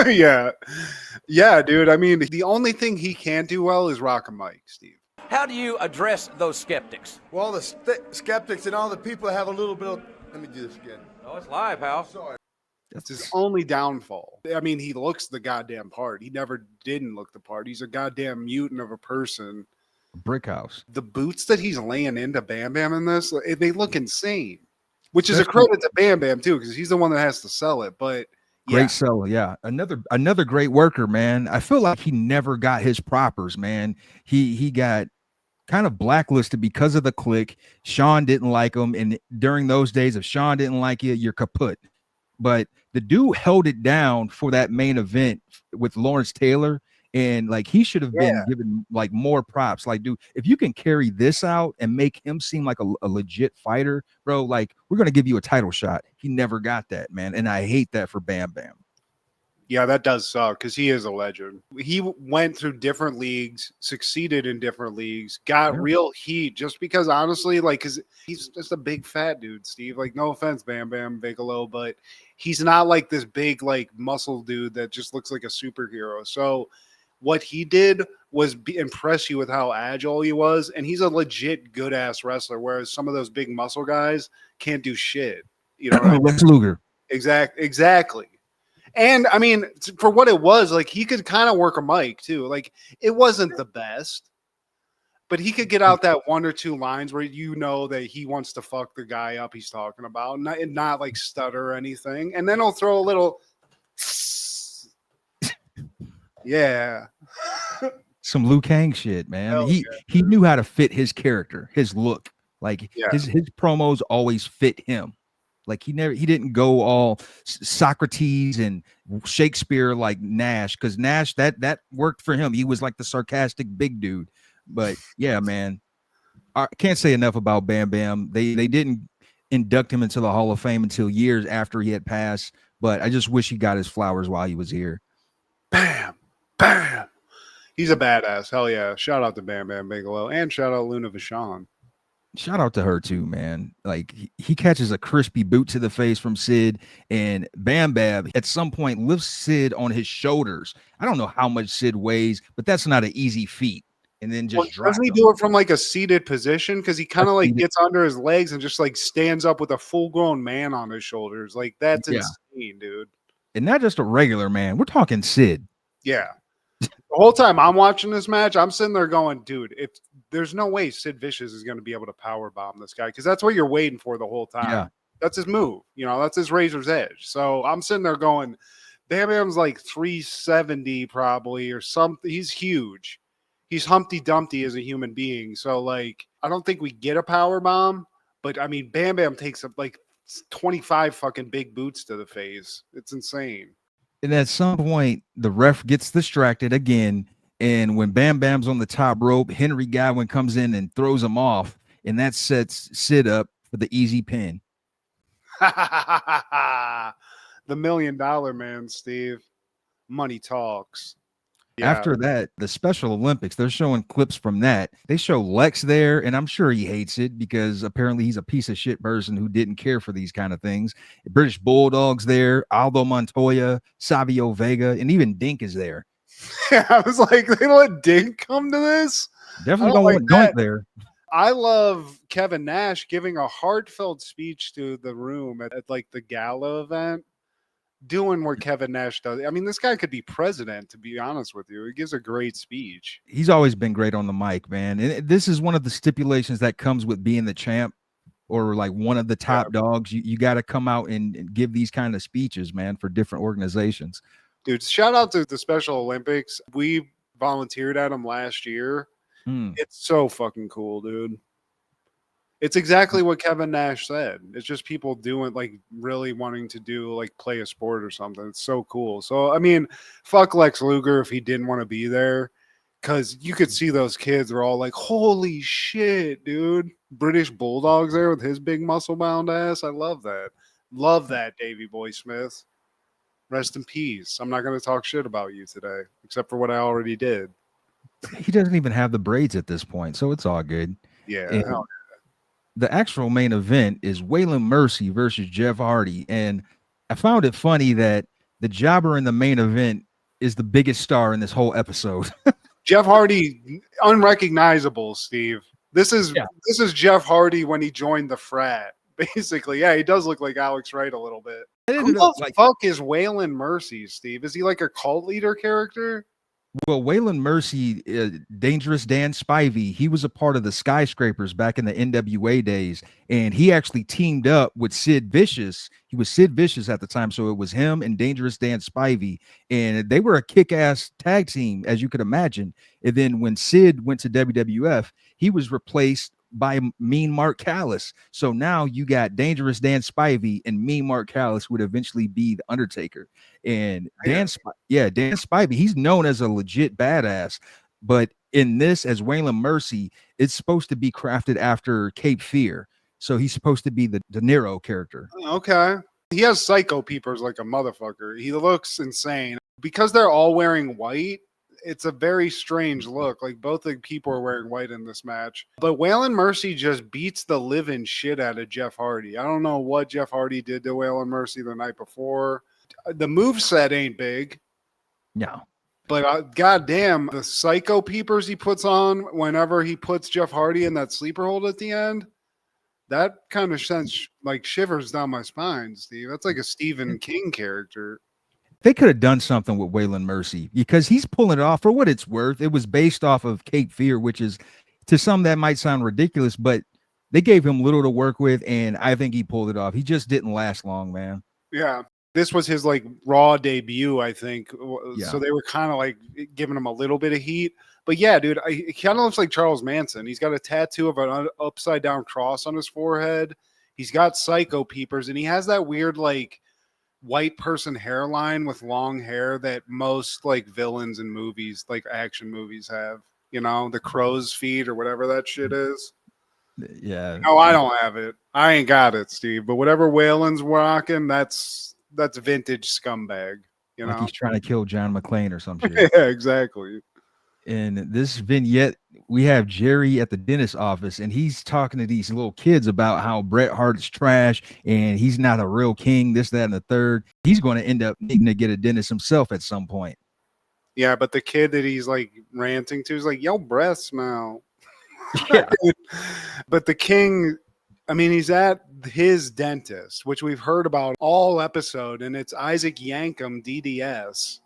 Yeah, dude. I mean, the only thing he can't do well is rock a mic, Steve. How do you address those skeptics? Well, the skeptics and all the people have a little bit of... Let me do this again. Oh, it's live, pal. Sorry. That's his only downfall. I mean, he looks the goddamn part. He never didn't look the part. He's a goddamn mutant of a person. Brick house. The boots that he's laying into Bam Bam in this, they look insane. Which is a credit to Bam Bam, too, because he's the one that has to sell it. But great seller, yeah. Another great worker, man. I feel like he never got his propers, man. He got kind of blacklisted because of the clique. Sean didn't like him, and during those days, if Sean didn't like you, you're kaput. But the dude held it down for that main event with Lawrence Taylor, and like he should have been given like more props. Like, dude, if you can carry this out and make him seem like a legit fighter, bro, like we're gonna give you a title shot. He never got that, man, and I hate that for Bam Bam. Yeah, that does suck because he is a legend. He went through different leagues, succeeded in different leagues, got real heat just because, honestly, like, because he's just a big fat dude, Steve. Like, no offense, Bam Bam Bigelow, but he's not like this big, like, muscle dude that just looks like a superhero. So what he did was impress you with how agile he was, and he's a legit good-ass wrestler, whereas some of those big muscle guys can't do shit. You know what I mean? Lex Luger. Exactly. And I mean, for what it was, like he could kind of work a mic too. Like it wasn't the best, but he could get out that one or two lines where you know that he wants to fuck the guy up he's talking about, and not like stutter or anything. And then he'll throw a little, yeah, some Liu Kang shit, man. He knew how to fit his character, his look. Like his promos always fit him. Like he didn't go all Socrates and Shakespeare like Nash, because Nash that worked for him. He was like the sarcastic big dude. But yeah, man, I can't say enough about Bam Bam. They didn't induct him into the Hall of Fame until years after he had passed. But I just wish he got his flowers while he was here. Bam, bam. He's a badass. Hell yeah. Shout out to Bam Bam Bigelow and shout out Luna Vachon. Shout out to her too, man. Like he catches a crispy boot to the face from Sid, and Bam Bam at some point lifts Sid on his shoulders. I don't know how much Sid weighs, but that's not an easy feat. And then just doesn't he do it from like a seated position? Because he kind of like gets under his legs and just like stands up with a full-grown man on his shoulders. Like that's insane, dude. And not just a regular man. We're talking Sid. Yeah. The whole time I'm watching this match, I'm sitting there going, dude, if there's no way Sid Vicious is going to be able to power bomb this guy, because that's what you're waiting for the whole time. Yeah. That's his move. You know, that's his razor's edge. So I'm sitting there going, Bam Bam's like 370 probably or something. He's huge. He's Humpty Dumpty as a human being. So like, I don't think we get a power bomb, but I mean, Bam Bam takes up like 25 fucking big boots to the face. It's insane. And at some point, the ref gets distracted again. And when Bam Bam's on the top rope, Henry Godwinn comes in and throws him off. And that sets Sid up for the easy pin. The $1 million man, Steve. Money talks. Yeah. After that, the Special Olympics, they're showing clips from that. They show Lex there, and I'm sure he hates it because apparently he's a piece of shit person who didn't care for these kind of things. British Bulldogs there, Aldo Montoya, Savio Vega, and even Dink is there. Yeah, I was like, they let Dink come to this? Definitely don't want Dunk there. I love Kevin Nash giving a heartfelt speech to the room at like the gala event, doing what Kevin Nash does. I mean, this guy could be president, to be honest with you. He gives a great speech. He's always been great on the mic, man. And this is one of the stipulations that comes with being the champ or like one of the top dogs. You got to come out and give these kind of speeches, man, for different organizations. Dude, shout out to the Special Olympics. We volunteered at them last year. It's so fucking cool, dude. It's exactly what Kevin Nash said. It's just people doing, like, really wanting to do, like, play a sport or something. It's so cool. So, I mean, fuck Lex Luger if he didn't want to be there, because you could see those kids were all like, holy shit, dude. British Bulldogs there with his big muscle-bound ass. I love that. Love that, Davey Boy Smith. Rest in peace. I'm not going to talk shit about you today, except for what I already did. He doesn't even have the braids at this point, so it's all good. Yeah. The actual main event is Waylon Mercy versus Jeff Hardy. And I found it funny that the jobber in the main event is the biggest star in this whole episode. Jeff Hardy, unrecognizable, Steve. This is Jeff Hardy when he joined the frat. Basically, yeah, he does look like Alex Wright a little bit. Who the fuck is Waylon Mercy, Steve? Is he like a cult leader character? Well, Waylon Mercy, Dangerous Dan Spivey, he was a part of the Skyscrapers back in the NWA days, and he actually teamed up with Sid Vicious. He was Sid Vicious at the time, so it was him and Dangerous Dan Spivey, and they were a kick-ass tag team, as you could imagine. And then when Sid went to WWF, he was replaced by Mean Mark Callis. So now you got Dangerous Dan Spivey, and Mean Mark Callis would eventually be the Undertaker. And Dan Spivey, he's known as a legit badass, but in this, as Waylon Mercy, it's supposed to be crafted after Cape Fear. So he's supposed to be the De Niro character. Okay. He has psycho peepers like a motherfucker. He looks insane. Because they're all wearing white, it's a very strange look. Like both the people are wearing white in this match. But Waylon Mercy just beats the living shit out of Jeff Hardy. I don't know what Jeff Hardy did to Waylon Mercy the night before. The moveset ain't big. No. But goddamn, the psycho peepers he puts on whenever he puts Jeff Hardy in that sleeper hold at the end, that kind of sends like shivers down my spine, Steve. That's like a Stephen King character. They could have done something with Waylon Mercy because he's pulling it off for what it's worth. It was based off of Cape Fear, which is, to some, that might sound ridiculous, but they gave him little to work with, and I think he pulled it off. He just didn't last long, man. Yeah. This was his like Raw debut, I think. Yeah. So they were kind of like giving him a little bit of heat. But yeah, dude, he kind of looks like Charles Manson. He's got a tattoo of an upside down cross on his forehead. He's got psycho peepers, and he has that weird like white person hairline with long hair that most like villains in movies, like action movies, have. You know, the crow's feet or whatever that shit is. Yeah. No, I don't have it. I ain't got it, Steve. But whatever Waylon's rocking, that's vintage scumbag. You know, like he's trying to kill John McClane or some shit. Yeah, exactly. In this vignette, we have Jerry at the dentist office, and he's talking to these little kids about how Bret Hart is trash and he's not a real king, this, that, and the third. He's going to end up needing to get a dentist himself at some point. Yeah, but the kid that he's like ranting to is like, "Yo, breath smell." Yeah. But the king, I mean, he's at his dentist, which we've heard about all episode, and it's Isaac Yankem, DDS,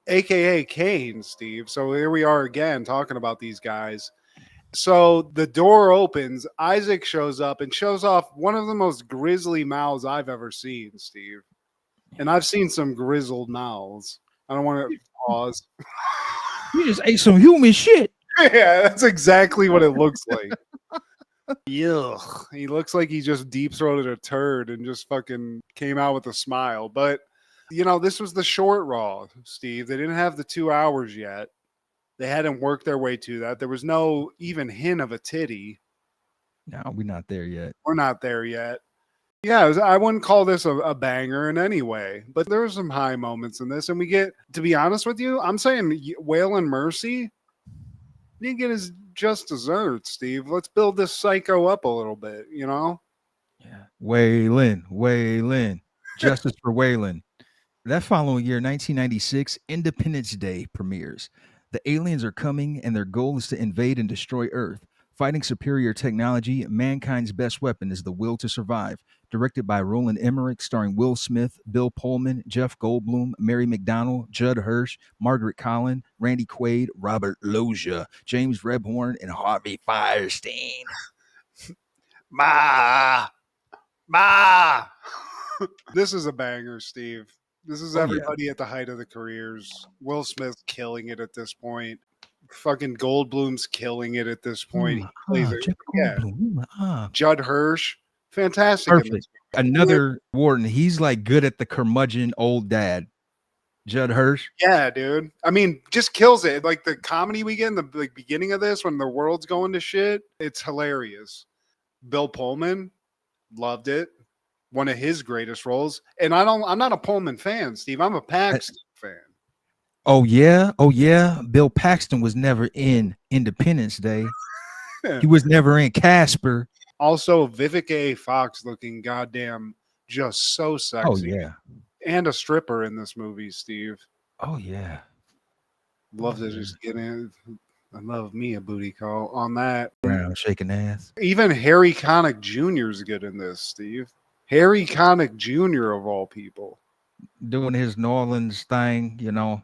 aka Kane, Steve. So here we are again talking about these guys. So the door opens, Isaac shows up and shows off one of the most grisly mouths I've ever seen, Steve. And I've seen some grizzled mouths. I don't want to pause. You just ate some human shit. Yeah, that's exactly what it looks like. Yuck. He looks like he just deep throated a turd and just fucking came out with a smile. But, you know, this was the short Raw, Steve. They didn't have the 2 hours yet. They hadn't worked their way to that. There was no even hint of a titty. No, we're not there yet. We're not there yet. Yeah, I wouldn't call this a banger in any way, but there were some high moments in this. And we get, to be honest with you, I'm saying Waylon Mercy didn't get his just desserts, Steve. Let's build this psycho up a little bit, you know? Yeah. Waylon. Justice for Waylon. That following year, 1996, Independence Day premieres. The aliens are coming, and their goal is to invade and destroy Earth. Fighting superior technology, mankind's best weapon is the will to survive. Directed by Roland Emmerich, starring Will Smith, Bill Pullman, Jeff Goldblum, Mary McDonnell, Judd Hirsch, Margaret Collin, Randy Quaid, Robert Loggia, James Rebhorn, and Harvey Firestein. Ma! This is a banger, Steve. This is everybody at the height of the careers. Will Smith killing it at this point. Fucking Goldblum's killing it at this point. He plays it. Judd Hirsch, fantastic. Perfect. Another Warden. He's like good at the curmudgeon old dad. Judd Hirsch. Yeah, dude. I mean, just kills it. Like the comedy we get in the like, beginning of this when the world's going to shit, it's hilarious. Bill Pullman, loved it. One of his greatest roles. And I'm not a Pullman fan, Steve. I'm a Paxton fan. Oh yeah. Bill Paxton was never in Independence Day. He was never in Casper. Also, Vivica A. Fox looking goddamn just so sexy. Oh yeah. And a stripper in this movie, Steve. Oh yeah. Love to just get in. I love me a booty call on that. Brown shaking ass. Even Harry Connick Jr. is good in this, Steve. Harry Connick Jr. of all people. Doing his New Orleans thing, you know.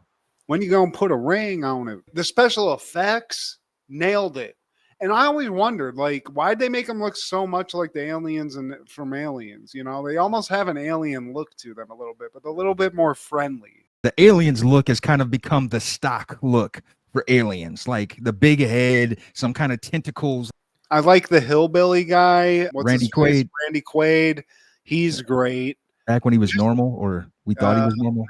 When you gonna put a ring on it? The special effects nailed it. And I always wondered, like, why'd they make them look so much like the aliens and from Aliens? You know, they almost have an alien look to them a little bit, but a little bit more friendly. The aliens look has kind of become the stock look for aliens, like the big head, some kind of tentacles. I like the hillbilly guy. Randy Quaid. Randy Quaid. He's great. Back when he was normal, or we thought he was normal.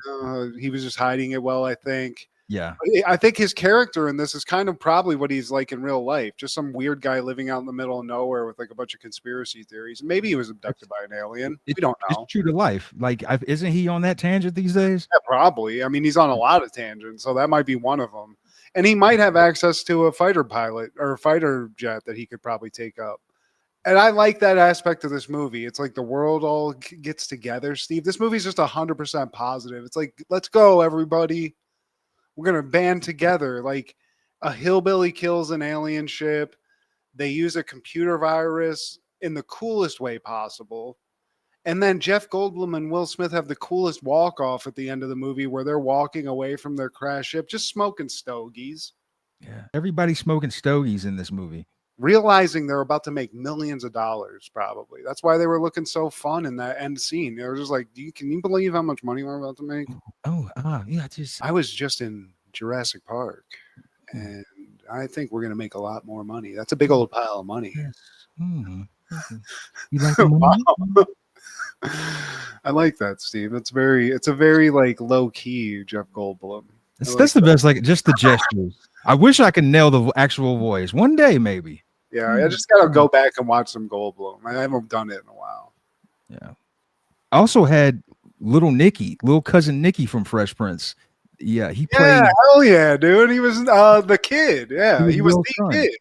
He was just hiding it well, I think. Yeah. I think his character in this is kind of probably what he's like in real life. Just some weird guy living out in the middle of nowhere with like a bunch of conspiracy theories. Maybe he was abducted by an alien. We don't know. It's true to life. Like, isn't he on that tangent these days? Yeah, probably. I mean, he's on a lot of tangents, so that might be one of them. And he might have access to a fighter pilot or a fighter jet that he could probably take up. And I like that aspect of this movie. It's like the world all gets together, Steve. This movie's just 100% positive. It's like, let's go, everybody. We're going to band together. Like a hillbilly kills an alien ship. They use a computer virus in the coolest way possible. And then Jeff Goldblum and Will Smith have the coolest walk-off at the end of the movie where they're walking away from their crash ship, just smoking stogies. Yeah. Everybody's smoking stogies in this movie. Realizing they're about to make millions of dollars, probably. That's why they were looking so fun in that end scene. They were just like, can you believe how much money we're about to make? Yeah. I was just in Jurassic Park, and I think we're going to make a lot more money. That's a big old pile of money. Yes. You like the money? Wow. I like that, Steve. It's a very like low key Jeff Goldblum. That's the best, like just the gestures. I wish I could nail the actual voice one day, maybe. Yeah, I just gotta go back and watch some Goldblum. I haven't done it in a while. Yeah. I also had little cousin Nicky from Fresh Prince. Yeah, he played. Yeah, hell yeah, dude. He was the kid. Yeah, he was the kid.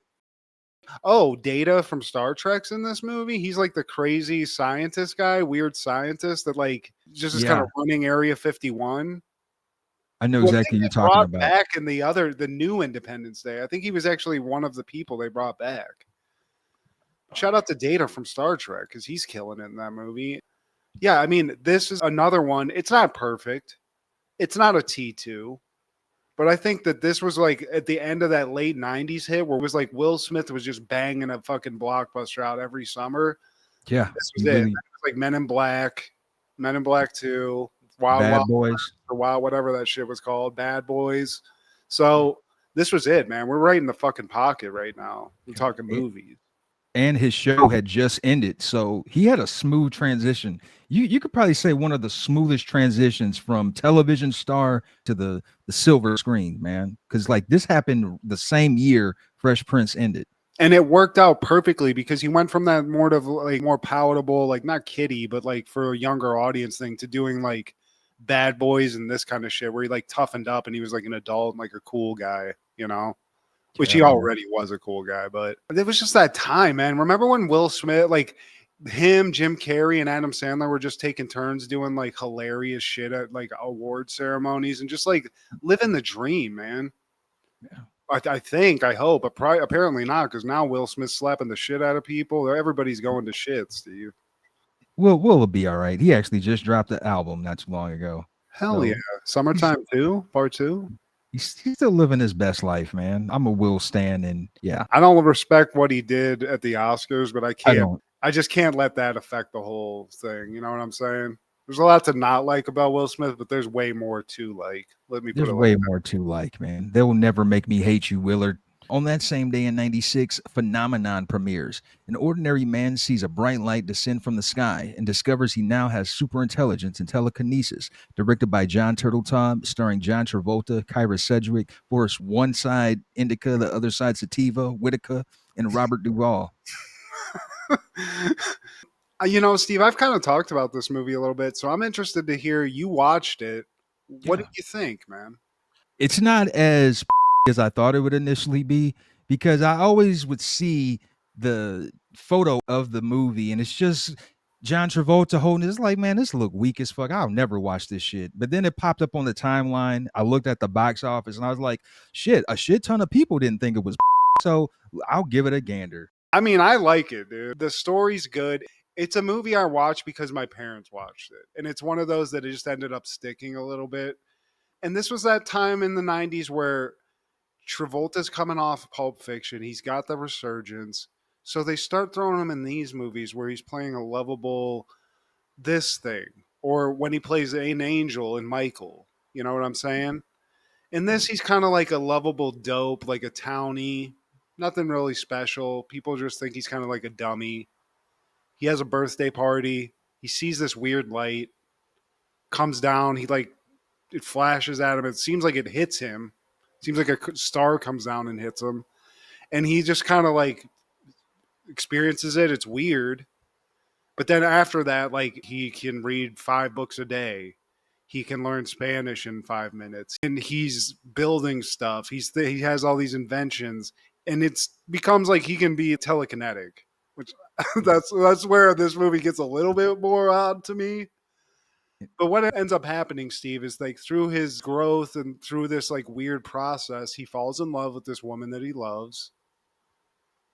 Oh, Data from Star Trek's in this movie. He's like the crazy scientist guy, weird scientist that like just is kind of running Area 51. I know exactly what you're talking about. Back in the new Independence Day. I think he was actually one of the people they brought back. Shout out to Data from Star Trek because he's killing it in that movie. Yeah, I mean, this is another one. It's not perfect. It's not a T2. But I think that this was like at the end of that late 90s hit where it was like Will Smith was just banging a fucking blockbuster out every summer. Yeah. This was it. It was like Men in Black 2, Bad Boys, or whatever that shit was called, Bad Boys. So this was it, man. We're right in the fucking pocket right now. We're talking movies. And his show had just ended, so he had a smooth transition. You could probably say one of the smoothest transitions from television star to the silver screen, man. Because like this happened the same year Fresh Prince ended. And it worked out perfectly because he went from that more palatable, like not kiddie, but like for a younger audience thing to doing like Bad Boys and this kind of shit where he like toughened up and he was like an adult and like a cool guy, you know, which he already was a cool guy. But it was just that time, man. Remember when Will Smith, like him, Jim Carrey, and Adam Sandler were just taking turns doing like hilarious shit at like award ceremonies and just like living the dream, man. Yeah. I hope, but apparently not, because now Will Smith's slapping the shit out of people. Everybody's going to shit, Steve. Will be all right. He actually just dropped the album not too long ago. Hell yeah. Summertime 2, part 2. He's still living his best life, man. I'm a Will stan, and yeah. I don't respect what he did at the Oscars, but I just can't let that affect the whole thing. You know what I'm saying? There's a lot to not like about Will Smith, but there's way more to like. There's way more to like, man. They will never make me hate you, Willard. On that same day in 96, Phenomenon premieres. An ordinary man sees a bright light descend from the sky and discovers he now has superintelligence and telekinesis. Directed by John Turteltaub, starring John Travolta, Kyra Sedgwick, Forrest one side Indica, the other side Sativa, Whitaker, and Robert Duvall. You know, Steve, I've kind of talked about this movie a little bit, so I'm interested to hear you watched it. What did you think, man? It's not as as I thought it would initially be, because I always would see the photo of the movie and it's just John Travolta holding it. It's like, man, this look weak as fuck. I'll never watch this shit. But then it popped up on the timeline. I looked at the box office and I was like, shit, a shit ton of people didn't think it was so I'll give it a gander. I mean, I like it, dude. The story's good. It's a movie I watched because my parents watched it. And it's one of those that it just ended up sticking a little bit And this was that time in the 90s where Travolta's coming off Pulp Fiction. He's got the resurgence. So they start throwing him in these movies where he's playing a lovable this thing. Or when he plays an angel in Michael. You know what I'm saying? In this, he's kind of like a lovable dope, like a townie. Nothing really special. People just think he's kind of like a dummy. He has a birthday party. He sees this weird light, comes down. It flashes at him. It seems like it hits him. It seems like a star comes down and hits him. And he just kind of like experiences it. It's weird. But then after that, like he can read 5 books a day. He can learn Spanish in 5 minutes, and he's building stuff. He has all these inventions, and it's becomes like he can be telekinetic, which that's where this movie gets a little bit more odd to me. But what ends up happening, Steve, is like through his growth and through this like weird process, he falls in love with this woman that he loves.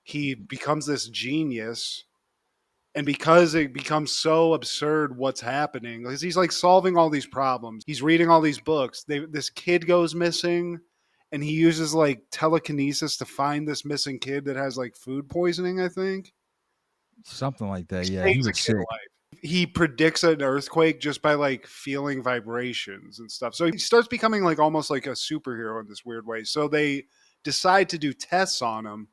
He becomes this genius. And because it becomes so absurd what's happening, because he's like solving all these problems, he's reading all these books. This kid goes missing, and he uses like telekinesis to find this missing kid that has like food poisoning, I think. Something like that. Yeah, he was sick. He predicts an earthquake just by like feeling vibrations and stuff. So he starts becoming like almost like a superhero in this weird way. So they decide to do tests on him.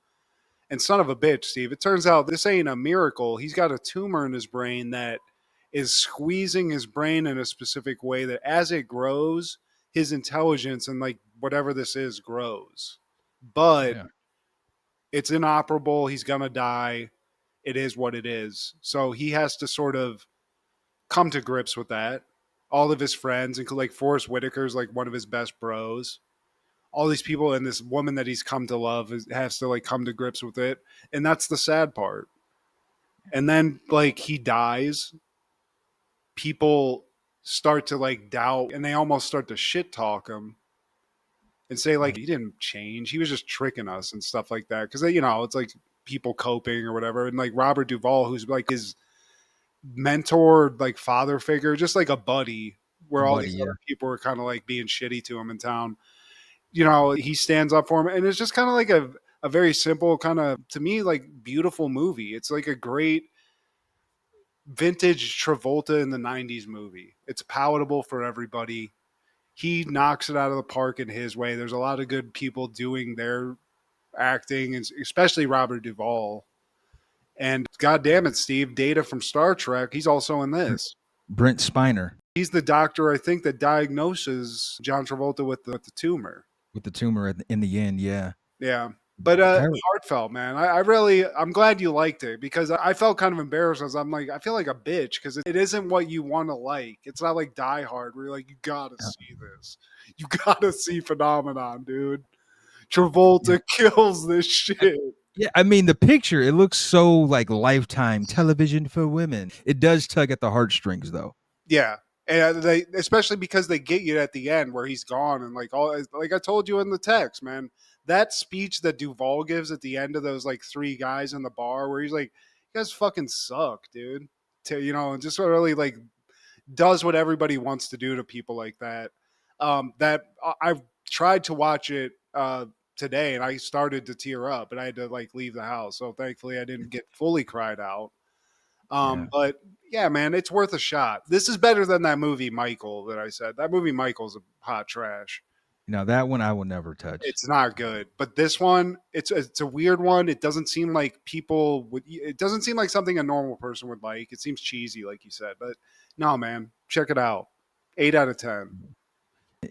And son of a bitch, Steve, it turns out this ain't a miracle. He's got a tumor in his brain that is squeezing his brain in a specific way that as it grows, his intelligence and like whatever this is grows. But it's inoperable. He's going to die. It is what it is. So he has to sort of come to grips with that. All of his friends, including like Forrest Whitaker's like one of his best bros. All these people and this woman that he's come to love has to like come to grips with it. And that's the sad part. And then like he dies. People start to like doubt and they almost start to shit talk him and say like, he didn't change. He was just tricking us and stuff like that. Cause you know, it's like people coping or whatever. And like Robert Duvall, who's like his mentor, like father figure, just like a buddy where all these other people were kind of like being shitty to him in town. You know, he stands up for him, and it's just kind of like a very simple kind of, to me, like beautiful movie. It's like a great vintage Travolta in the 90s movie. It's palatable for everybody. He knocks it out of the park in his way. There's a lot of good people doing their acting, and especially Robert Duvall. And God damn it, Steve, Data from Star Trek, he's also in this. Brent Spiner. He's the doctor, I think, that diagnoses John Travolta with the tumor. With the tumor in the end, yeah. Yeah. But heartfelt, man. I'm glad you liked it because I felt kind of embarrassed as I'm like, I feel like a bitch because it isn't what you want to like. It's not like Die Hard where you're like, you gotta see this. You gotta see Phenomenon, dude. Travolta kills this shit. Yeah, I mean, the picture, it looks so like Lifetime television for women. It does tug at the heartstrings, though. Yeah. And they, especially because they get you at the end where he's gone and like all, like I told you in the text, man, that speech that Duvall gives at the end of those like 3 guys in the bar where he's like, you guys fucking suck, dude. You know, and just really like does what everybody wants to do to people like that. That I've tried to watch it today and I started to tear up, but I had to like leave the house. So thankfully I didn't get fully cried out. But yeah, man, it's worth a shot. This is better than that movie Michael that I said. That movie Michael's a hot trash. No, that one I will never touch. It's not good. But this one, it's a weird one. It doesn't seem like it doesn't seem like something a normal person would like. It seems cheesy, like you said. But no, man, check it out. 8 out of 10.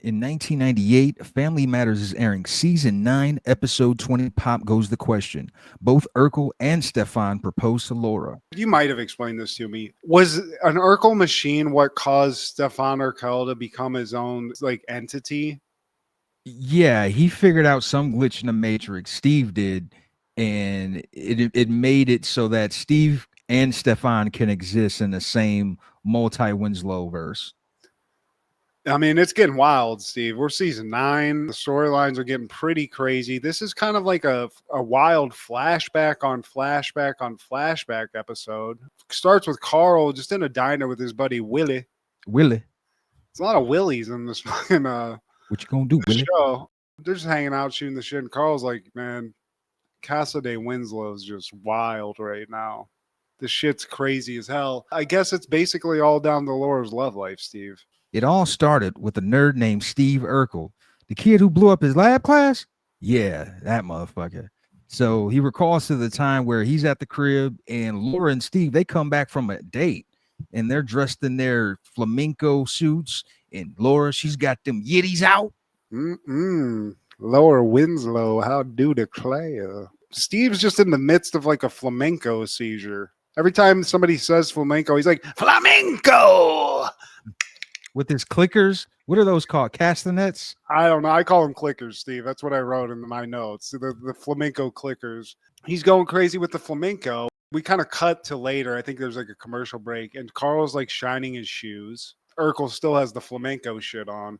In 1998, Family Matters is airing season 9, episode 20. Pop Goes the Question. Both Urkel and Stephan propose to Laura. You might have explained this to me. Was an Urkel machine what caused Stephan Urkel to become his own like entity? Yeah, he figured out some glitch in the Matrix. Steve did, and it made it so that Steve and Stephan can exist in the same multi-Winslow verse. I mean, it's getting wild, Steve. We're season 9. The storylines are getting pretty crazy. This is kind of like a wild flashback on flashback on flashback episode. Starts with Carl just in a diner with his buddy Willie. Willie. There's a lot of Willies in this fucking What you gonna do, The Willie? show, they're just hanging out, shooting the shit, and Carl's like, man, Casa de Winslow's just wild right now. The shit's crazy as hell. I guess it's basically all down to Laura's love life, Steve. It all started with a nerd named Steve Urkel, the kid who blew up his lab class. Yeah, that motherfucker. So he recalls to the time where he's at the crib and Laura and Steve, they come back from a date and they're dressed in their flamenco suits. And Laura, she's got them yitties out. Laura Winslow, how do declare? Steve's just in the midst of like a flamenco seizure. Every time somebody says flamenco, he's like, flamenco! With his clickers. What are those called? Castanets? I don't know. I call them clickers, Steve. That's what I wrote in my notes. The flamenco clickers. He's going crazy with the flamenco. We kind of cut to later. I think there's like a commercial break, and Carl's like shining his shoes. Urkel still has the flamenco shit on,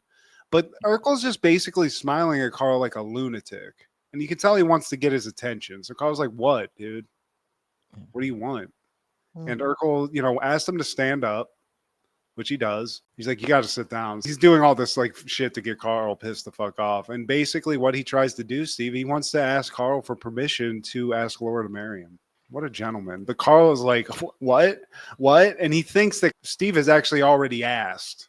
but Urkel's just basically smiling at Carl like a lunatic, and you can tell he wants to get his attention. So Carl's like, "What, dude? What do you want?" And Urkel, asked him to stand up, which he does. He's like, you got to sit down. He's doing all this like shit to get Carl pissed the fuck off. And basically what he tries to do, Steve, he wants to ask Carl for permission to ask Laura to marry him. What a gentleman. But Carl is like, what? And he thinks that Steve has actually already asked.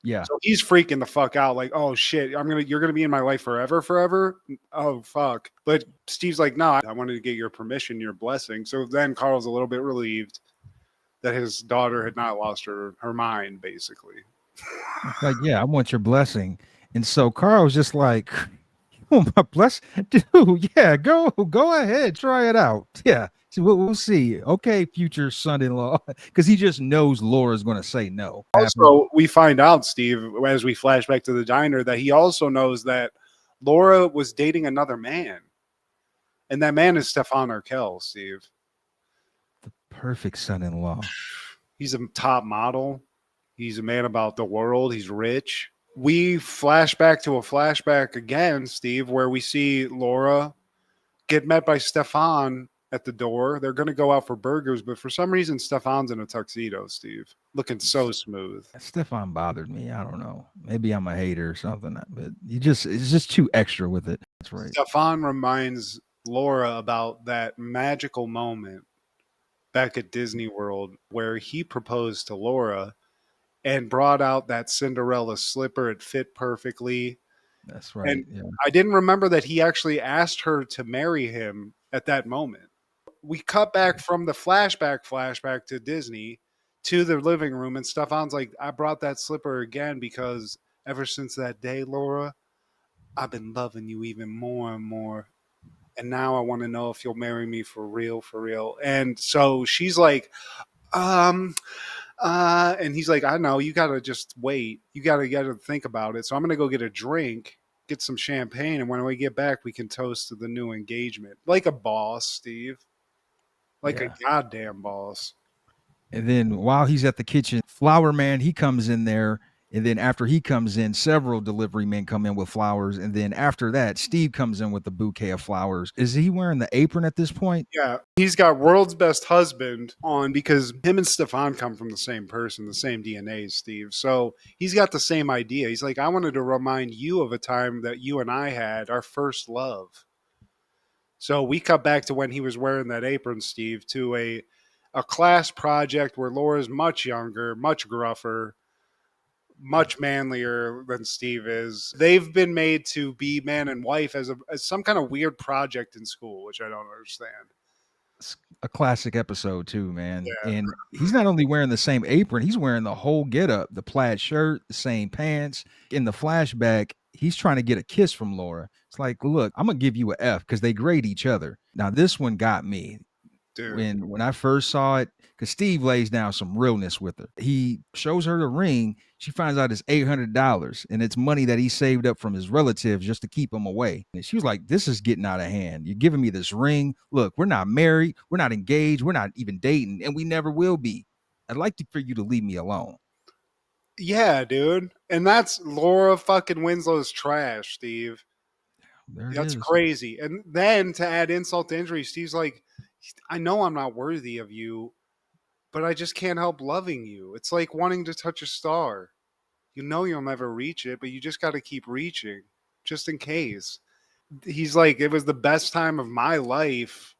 Yeah. So he's freaking the fuck out like, oh shit, you're going to be in my life forever. Oh fuck. But Steve's like, no, I wanted to get your permission, your blessing. So then Carl's a little bit relieved that his daughter had not lost her mind, basically. Like, yeah, I want your blessing. And so Carl was just like, oh, my bless, dude, yeah, go ahead, try it out. Yeah, so we'll see. Okay, future son-in-law, because he just knows Laura's going to say no. Also, we find out, Steve, as we flash back to the diner, that he also knows that Laura was dating another man. And that man is Stephan Urkel, Steve. Perfect son-in-law. He's a top model. He's a man about the world. He's rich. We flash back to a flashback again, Steve, where we see Laura get met by Stephan at the door. They're going to go out for burgers, but for some reason, Stephan's in a tuxedo, Steve, looking so smooth. Stephan bothered me. I don't know. Maybe I'm a hater or something, but it's just too extra with it. That's right. Stephan reminds Laura about that magical moment back at Disney World where he proposed to Laura and brought out that Cinderella slipper. It fit perfectly. That's right. And yeah. I didn't remember that he actually asked her to marry him at that moment. We cut back from the flashback to Disney to the living room, and Stephan's like, I brought that slipper again because ever since that day, Laura, I've been loving you even more and more. And now I want to know if you'll marry me for real. And so she's like, and he's like, I know, you got to just wait. You got to think about it. So I'm going to go get a drink, get some champagne. And when we get back, we can toast to the new engagement. Like a boss, Steve. Like a goddamn boss. And then while he's at the kitchen, Flower Man, he comes in there. And then after he comes in, several delivery men come in with flowers. And then after that, Steve comes in with a bouquet of flowers. Is he wearing the apron at this point? Yeah. He's got World's Best Husband on because him and Stephan come from the same person, the same DNA, Steve. So he's got the same idea. He's like, I wanted to remind you of a time that you and I had, our first love. So we cut back to when he was wearing that apron, Steve, to a class project where Laura's much younger, much gruffer, much manlier than Steve is. They've been made to be man and wife as some kind of weird project in school, which I don't understand. It's a classic episode too, man. Yeah. And he's not only wearing the same apron, he's wearing the whole getup, the plaid shirt, the same pants. In the flashback, he's trying to get a kiss from Laura. It's like, look, I'm going to give you an F because they grade each other. Now, this one got me. Dude. When I first saw it, because Steve lays down some realness with her. He shows her the ring. She finds out it's $800, and it's money that he saved up from his relatives just to keep him away. And she was like, this is getting out of hand. You're giving me this ring. Look, we're not married. We're not engaged. We're not even dating, and we never will be. I'd like for you to leave me alone. Yeah, dude. And that's Laura fucking Winslow's trash, Steve. That's crazy. And then to add insult to injury, Steve's like, I know I'm not worthy of you, but I just can't help loving you. It's like wanting to touch a star. You know you'll never reach it, but you just got to keep reaching, just in case. He's like, it was the best time of my life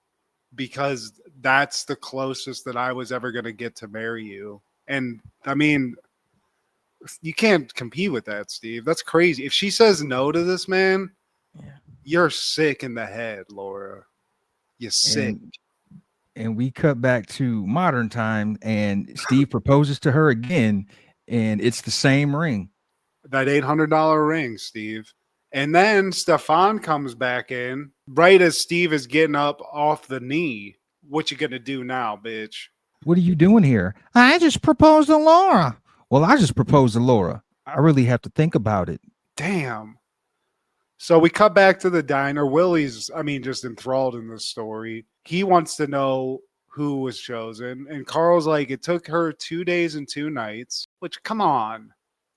because that's the closest that I was ever going to get to marry you. And I mean, you can't compete with that, Steve. That's crazy. If she says no to this man, you're sick in the head, Laura. You're sick. And we cut back to modern time, and Steve proposes to her again, and it's the same ring. That $800 ring, Steve. And then Stephan comes back in right as Steve is getting up off the knee. What you gonna do now, bitch? What are you doing here? I just proposed to Laura. Well, I just proposed to Laura. I really have to think about it. Damn. So we cut back to the diner. Willie's, just enthralled in this story. He wants to know who was chosen. And Carl's like, it took her 2 days and 2 nights. Which, come on.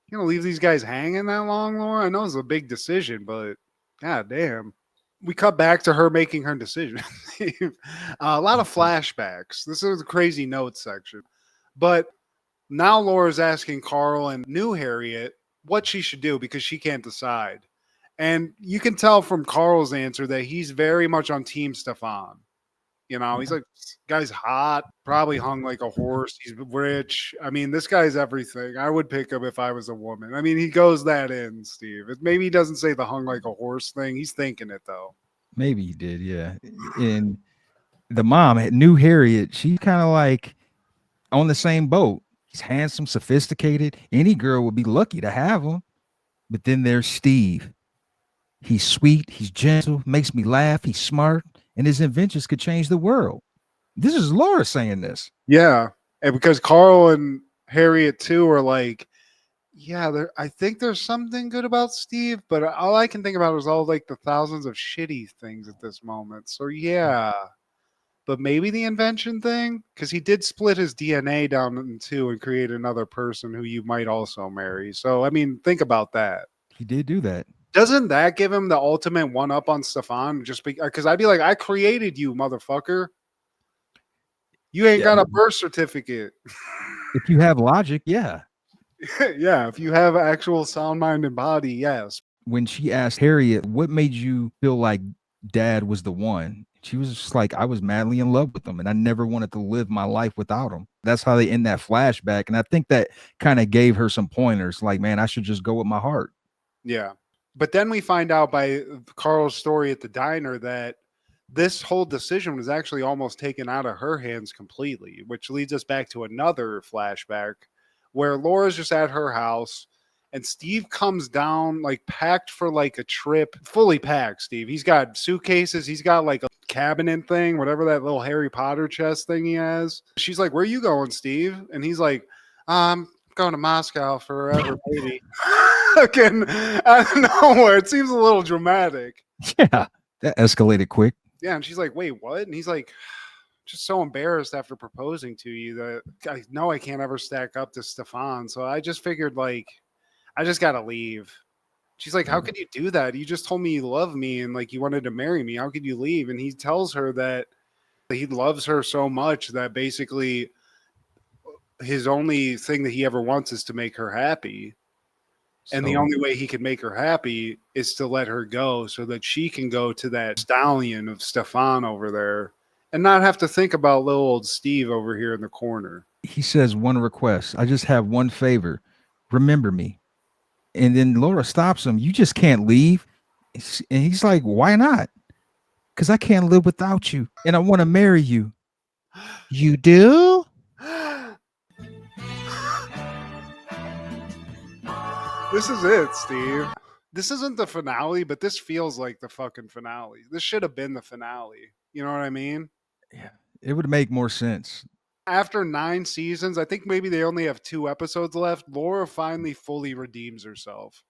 You gonna leave these guys hanging that long, Laura? I know it's a big decision, but god damn. We cut back to her making her decision. A lot of flashbacks. This is the crazy notes section. But now Laura's asking Carl and new Harriet what she should do because she can't decide. And you can tell from Carl's answer that he's very much on Team Stephan. You know, he's like, this guy's hot, probably hung like a horse. He's rich. This guy's everything. I would pick him if I was a woman. He goes that in, Steve. Maybe he doesn't say the hung like a horse thing. He's thinking it, though. Maybe he did, yeah. And the mom, new Harriet, she's kind of like on the same boat. He's handsome, sophisticated. Any girl would be lucky to have him. But then there's Steve. He's sweet. He's gentle. Makes me laugh. He's smart. And his inventions could change the world. This is Laura saying this. Yeah. And because Carl and Harriet, too, are like, yeah, I think there's something good about Steve, but all I can think about is all like the thousands of shitty things at this moment. So, yeah. But maybe the invention thing? Because he did split his DNA down in two and create another person who you might also marry. So, think about that. He did do that. Doesn't that give him the ultimate one-up on Stephan? Just because I'd be like, I created you, motherfucker. You ain't got a birth certificate. If you have logic, yeah. Yeah, if you have actual sound mind and body, yes. When she asked Harriet, what made you feel like dad was the one? She was just like, I was madly in love with him, and I never wanted to live my life without him. That's how they end that flashback. And I think that kind of gave her some pointers, like, man, I should just go with my heart. Yeah. But then we find out by Carl's story at the diner that this whole decision was actually almost taken out of her hands completely, which leads us back to another flashback where Laura's just at her house and Steve comes down like packed for like a trip, fully packed, Steve. He's got suitcases. He's got like a cabinet thing, whatever that little Harry Potter chest thing he has. She's like, where are you going, Steve? And he's like, I'm going to Moscow forever, baby. Again, out of nowhere. It seems a little dramatic. Yeah, that escalated quick. Yeah, and she's like, wait, what? And he's like, just so embarrassed after proposing to you that I know I can't ever stack up to Stephan. So I just figured, like, I just got to leave. She's like, how could you do that? You just told me you love me and, like, you wanted to marry me. How could you leave? And he tells her that he loves her so much that basically his only thing that he ever wants is to make her happy. And the only way he can make her happy is to let her go so that she can go to that stallion of Stephan over there and not have to think about little old Steve over here in the corner. He says one request. I just have one favor. Remember me. And then Laura stops him. You just can't leave. And he's like, why not? Because I can't live without you. And I want to marry you. You do? This is it, Steve. This isn't the finale, but this feels like the fucking finale. This should have been the finale. You know what I mean? Yeah. It would make more sense. After 9 seasons, I think maybe they only have 2 episodes left. Laura finally fully redeems herself.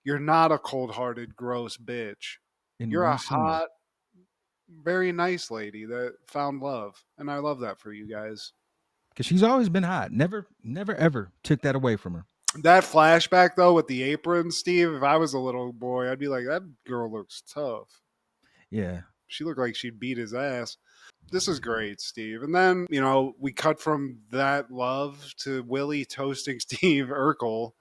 You're not a cold-hearted, gross bitch. You're a hot, very nice lady that found love. And I love that for you guys. Because she's always been hot. Never, ever took that away from her. That flashback, though, with the apron, Steve, if I was a little boy, I'd be like, that girl looks tough. Yeah. She looked like she'd beat his ass. This is great, Steve. And then, you know, we cut from that love to Willie toasting Steve Urkel.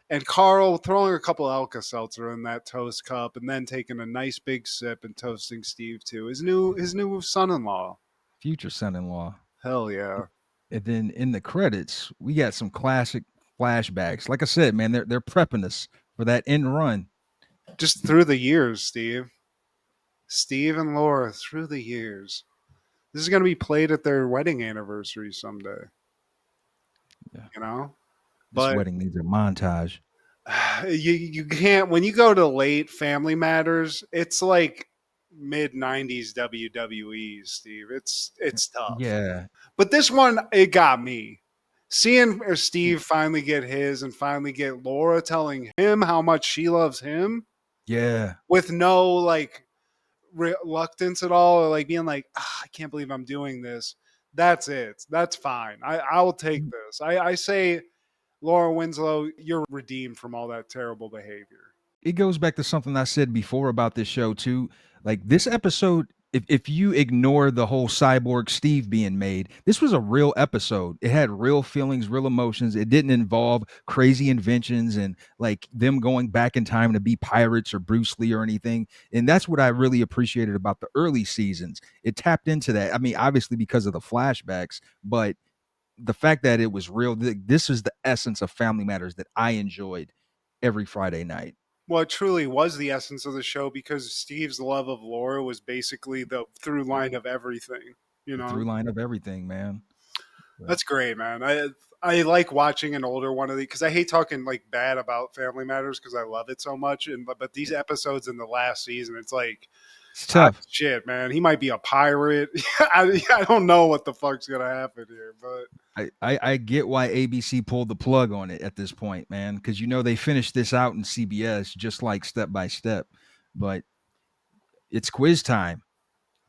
And Carl throwing a couple Alka-Seltzer in that toast cup and then taking a nice big sip and toasting Steve to his new son-in-law. Future son-in-law. Hell yeah. And then in the credits, we got some classic flashbacks. Like I said, man, they're prepping us for that end run. Just through the years, Steve. Steve and Laura through the years. This is going to be played at their wedding anniversary someday. Yeah. You know? This wedding needs a montage. You can't, when you go to late Family Matters, it's like mid 90s WWE, Steve. It's tough. Yeah. But this one, it got me. Seeing Steve finally get his and finally get Laura telling him how much she loves him. Yeah. With no like reluctance at all, or like being like, I can't believe I'm doing this. That's it. That's fine. I will take this. I say, Laura Winslow, you're redeemed from all that terrible behavior. It goes back to something I said before about this show too. Like this episode, if you ignore the whole cyborg Steve being made, this was a real episode. It had real feelings, real emotions. It didn't involve crazy inventions and like them going back in time to be pirates or Bruce Lee or anything. And that's what I really appreciated about the early seasons. It tapped into that. I mean, obviously because of the flashbacks, but the fact that it was real, this is the essence of Family Matters that I enjoyed every Friday night. Well, it truly was the essence of the show because Steve's love of Laura was basically the through line of everything. You know, through line of everything, man. That's great, man. I like watching an older one of these because I hate talking like bad about Family Matters because I love it so much. And but these episodes in the last season, it's like it's tough. Shit, man. He might be a pirate. I don't know what the fuck's gonna happen here, but I get why ABC pulled the plug on it at this point, man, because you know they finished this out in CBS just like Step by Step, but it's quiz time.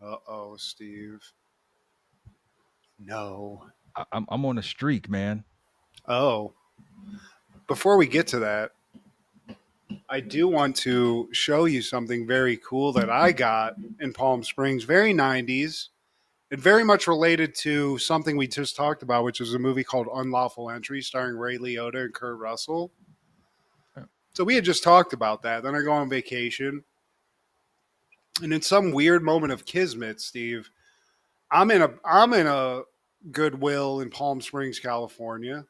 Uh-oh, Steve. No. I'm on a streak, man. Oh. Before we get to that, I do want to show you something very cool that I got in Palm Springs, very 90s, and very much related to something we just talked about, which is a movie called Unlawful Entry starring Ray Liotta and Kurt Russell. So we had just talked about that. Then I go on vacation. And in some weird moment of kismet, Steve, I'm in a Goodwill in Palm Springs, California.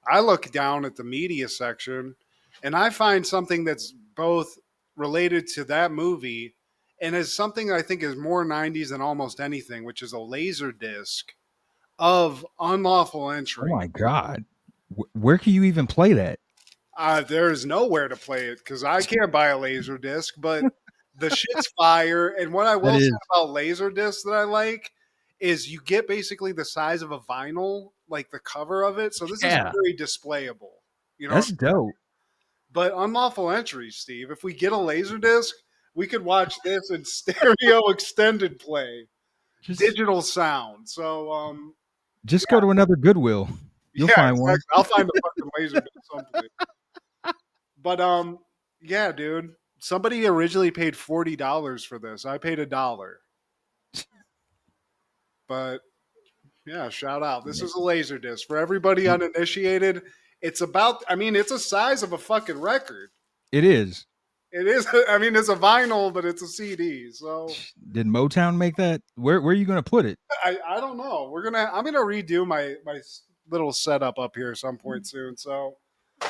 I look down at the media section and I find something that's both related to that movie and is something I think is more 90s than almost anything, which is a laser disc of Unlawful Entry. Oh my God. Where can you even play that? There is nowhere to play it because I can't buy a laser disc, but the shit's fire. And what I will say about laser discs that I like is you get basically the size of a vinyl, like the cover of it. So this is very displayable. You know, that's dope. But Unlawful Entry, Steve, if we get a laser disc, we could watch this in stereo extended play, digital sound. So just go to another Goodwill. You'll find one. I'll find a fucking laser disc someplace. But yeah, dude. Somebody originally paid $40 for this. I paid $1. But yeah, shout out. This is a laser disc for everybody uninitiated. It's about, I mean, it's the size of a fucking record. It is. It is. I mean, it's a vinyl, but it's a CD. So did Motown make that? Where are you going to put it? I don't know. I'm gonna redo my little setup up here some point soon. So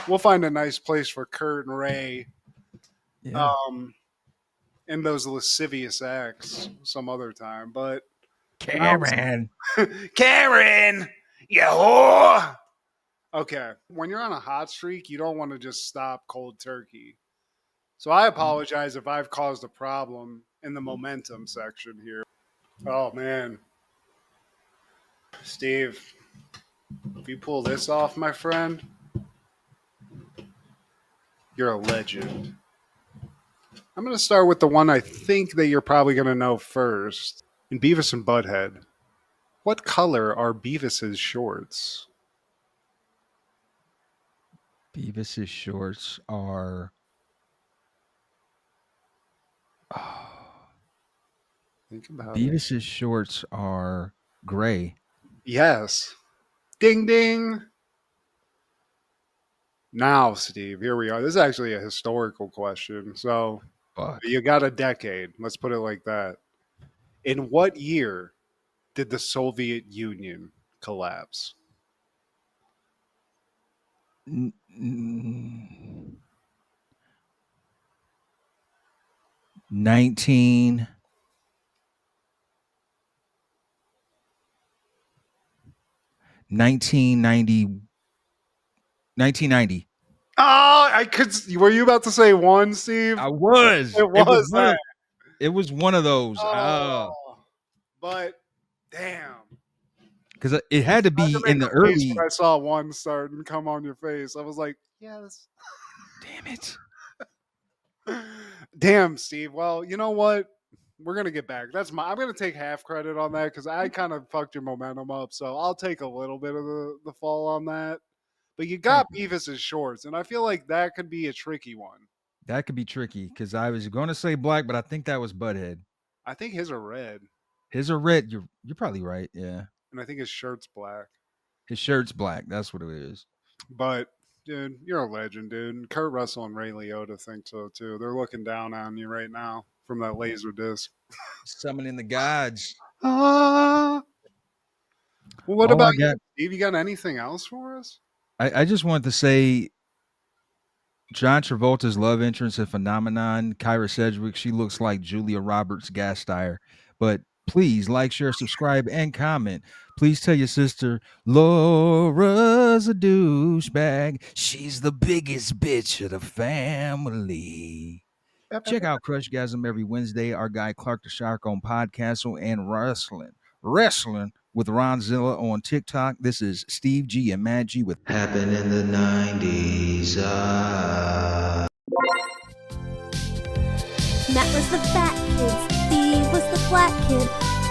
we'll find a nice place for Kurt and Ray. Yeah. And those lascivious acts some other time. But Karen, you whore. Okay, when you're on a hot streak, you don't want to just stop cold turkey. So I apologize if I've caused a problem in the momentum section here. Oh man, Steve, if you pull this off, my friend, you're a legend. I'm going to start with the one I think that you're probably going to know first. In Beavis and Butthead, what color are Beavis's shorts? Beavis's shorts are... Think about Beavis's shorts are gray. Yes. Ding, ding. Now, Steve, here we are. This is actually a historical question. So you got a decade. Let's put it like that. In what year did the Soviet Union collapse? 1990. 1990. Oh, I could. Were you about to say one, Steve? I was. It was that. It was one of those. But damn, because it had to be in the early. When I saw one start and come on your face, I was like, yes. Damn it. Damn, Steve. Well, you know what? We're gonna get back. I'm gonna take half credit on that because I kind of fucked your momentum up. So I'll take a little bit of the fall on that. But you got Beavis's shorts, and I feel like that could be a tricky one. That could be tricky because I was going to say black, but I think that was Butthead. I think his are red. His are red. You're probably right. Yeah. And I think his shirt's black. His shirt's black. That's what it is. But dude, you're a legend, dude. And Kurt Russell and Ray Liotta think so too. They're looking down on you right now from that laser disc. Summoning the gods. Well, what about you, Steve? You got anything else for us? I just wanted to say John Travolta's love interest in Phenomenon, Kyra Sedgwick, she looks like Julia Roberts Gasteyer. But please like, share, subscribe, and comment. Please tell your sister Laura's a douchebag. She's the biggest bitch of the family. Check out Crushgasm every Wednesday. Our guy Clark the Shark on Podcastle and Wrestling with Ronzilla on TikTok. This is Steve G and Mad G with Happened in the 90s. Matt was the fat kid, Steve was the black kid.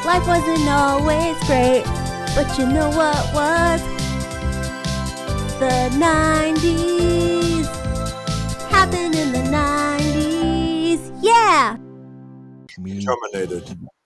Life wasn't always great, but you know what was? The 90s. Happened in the 90s. Yeah! Terminated.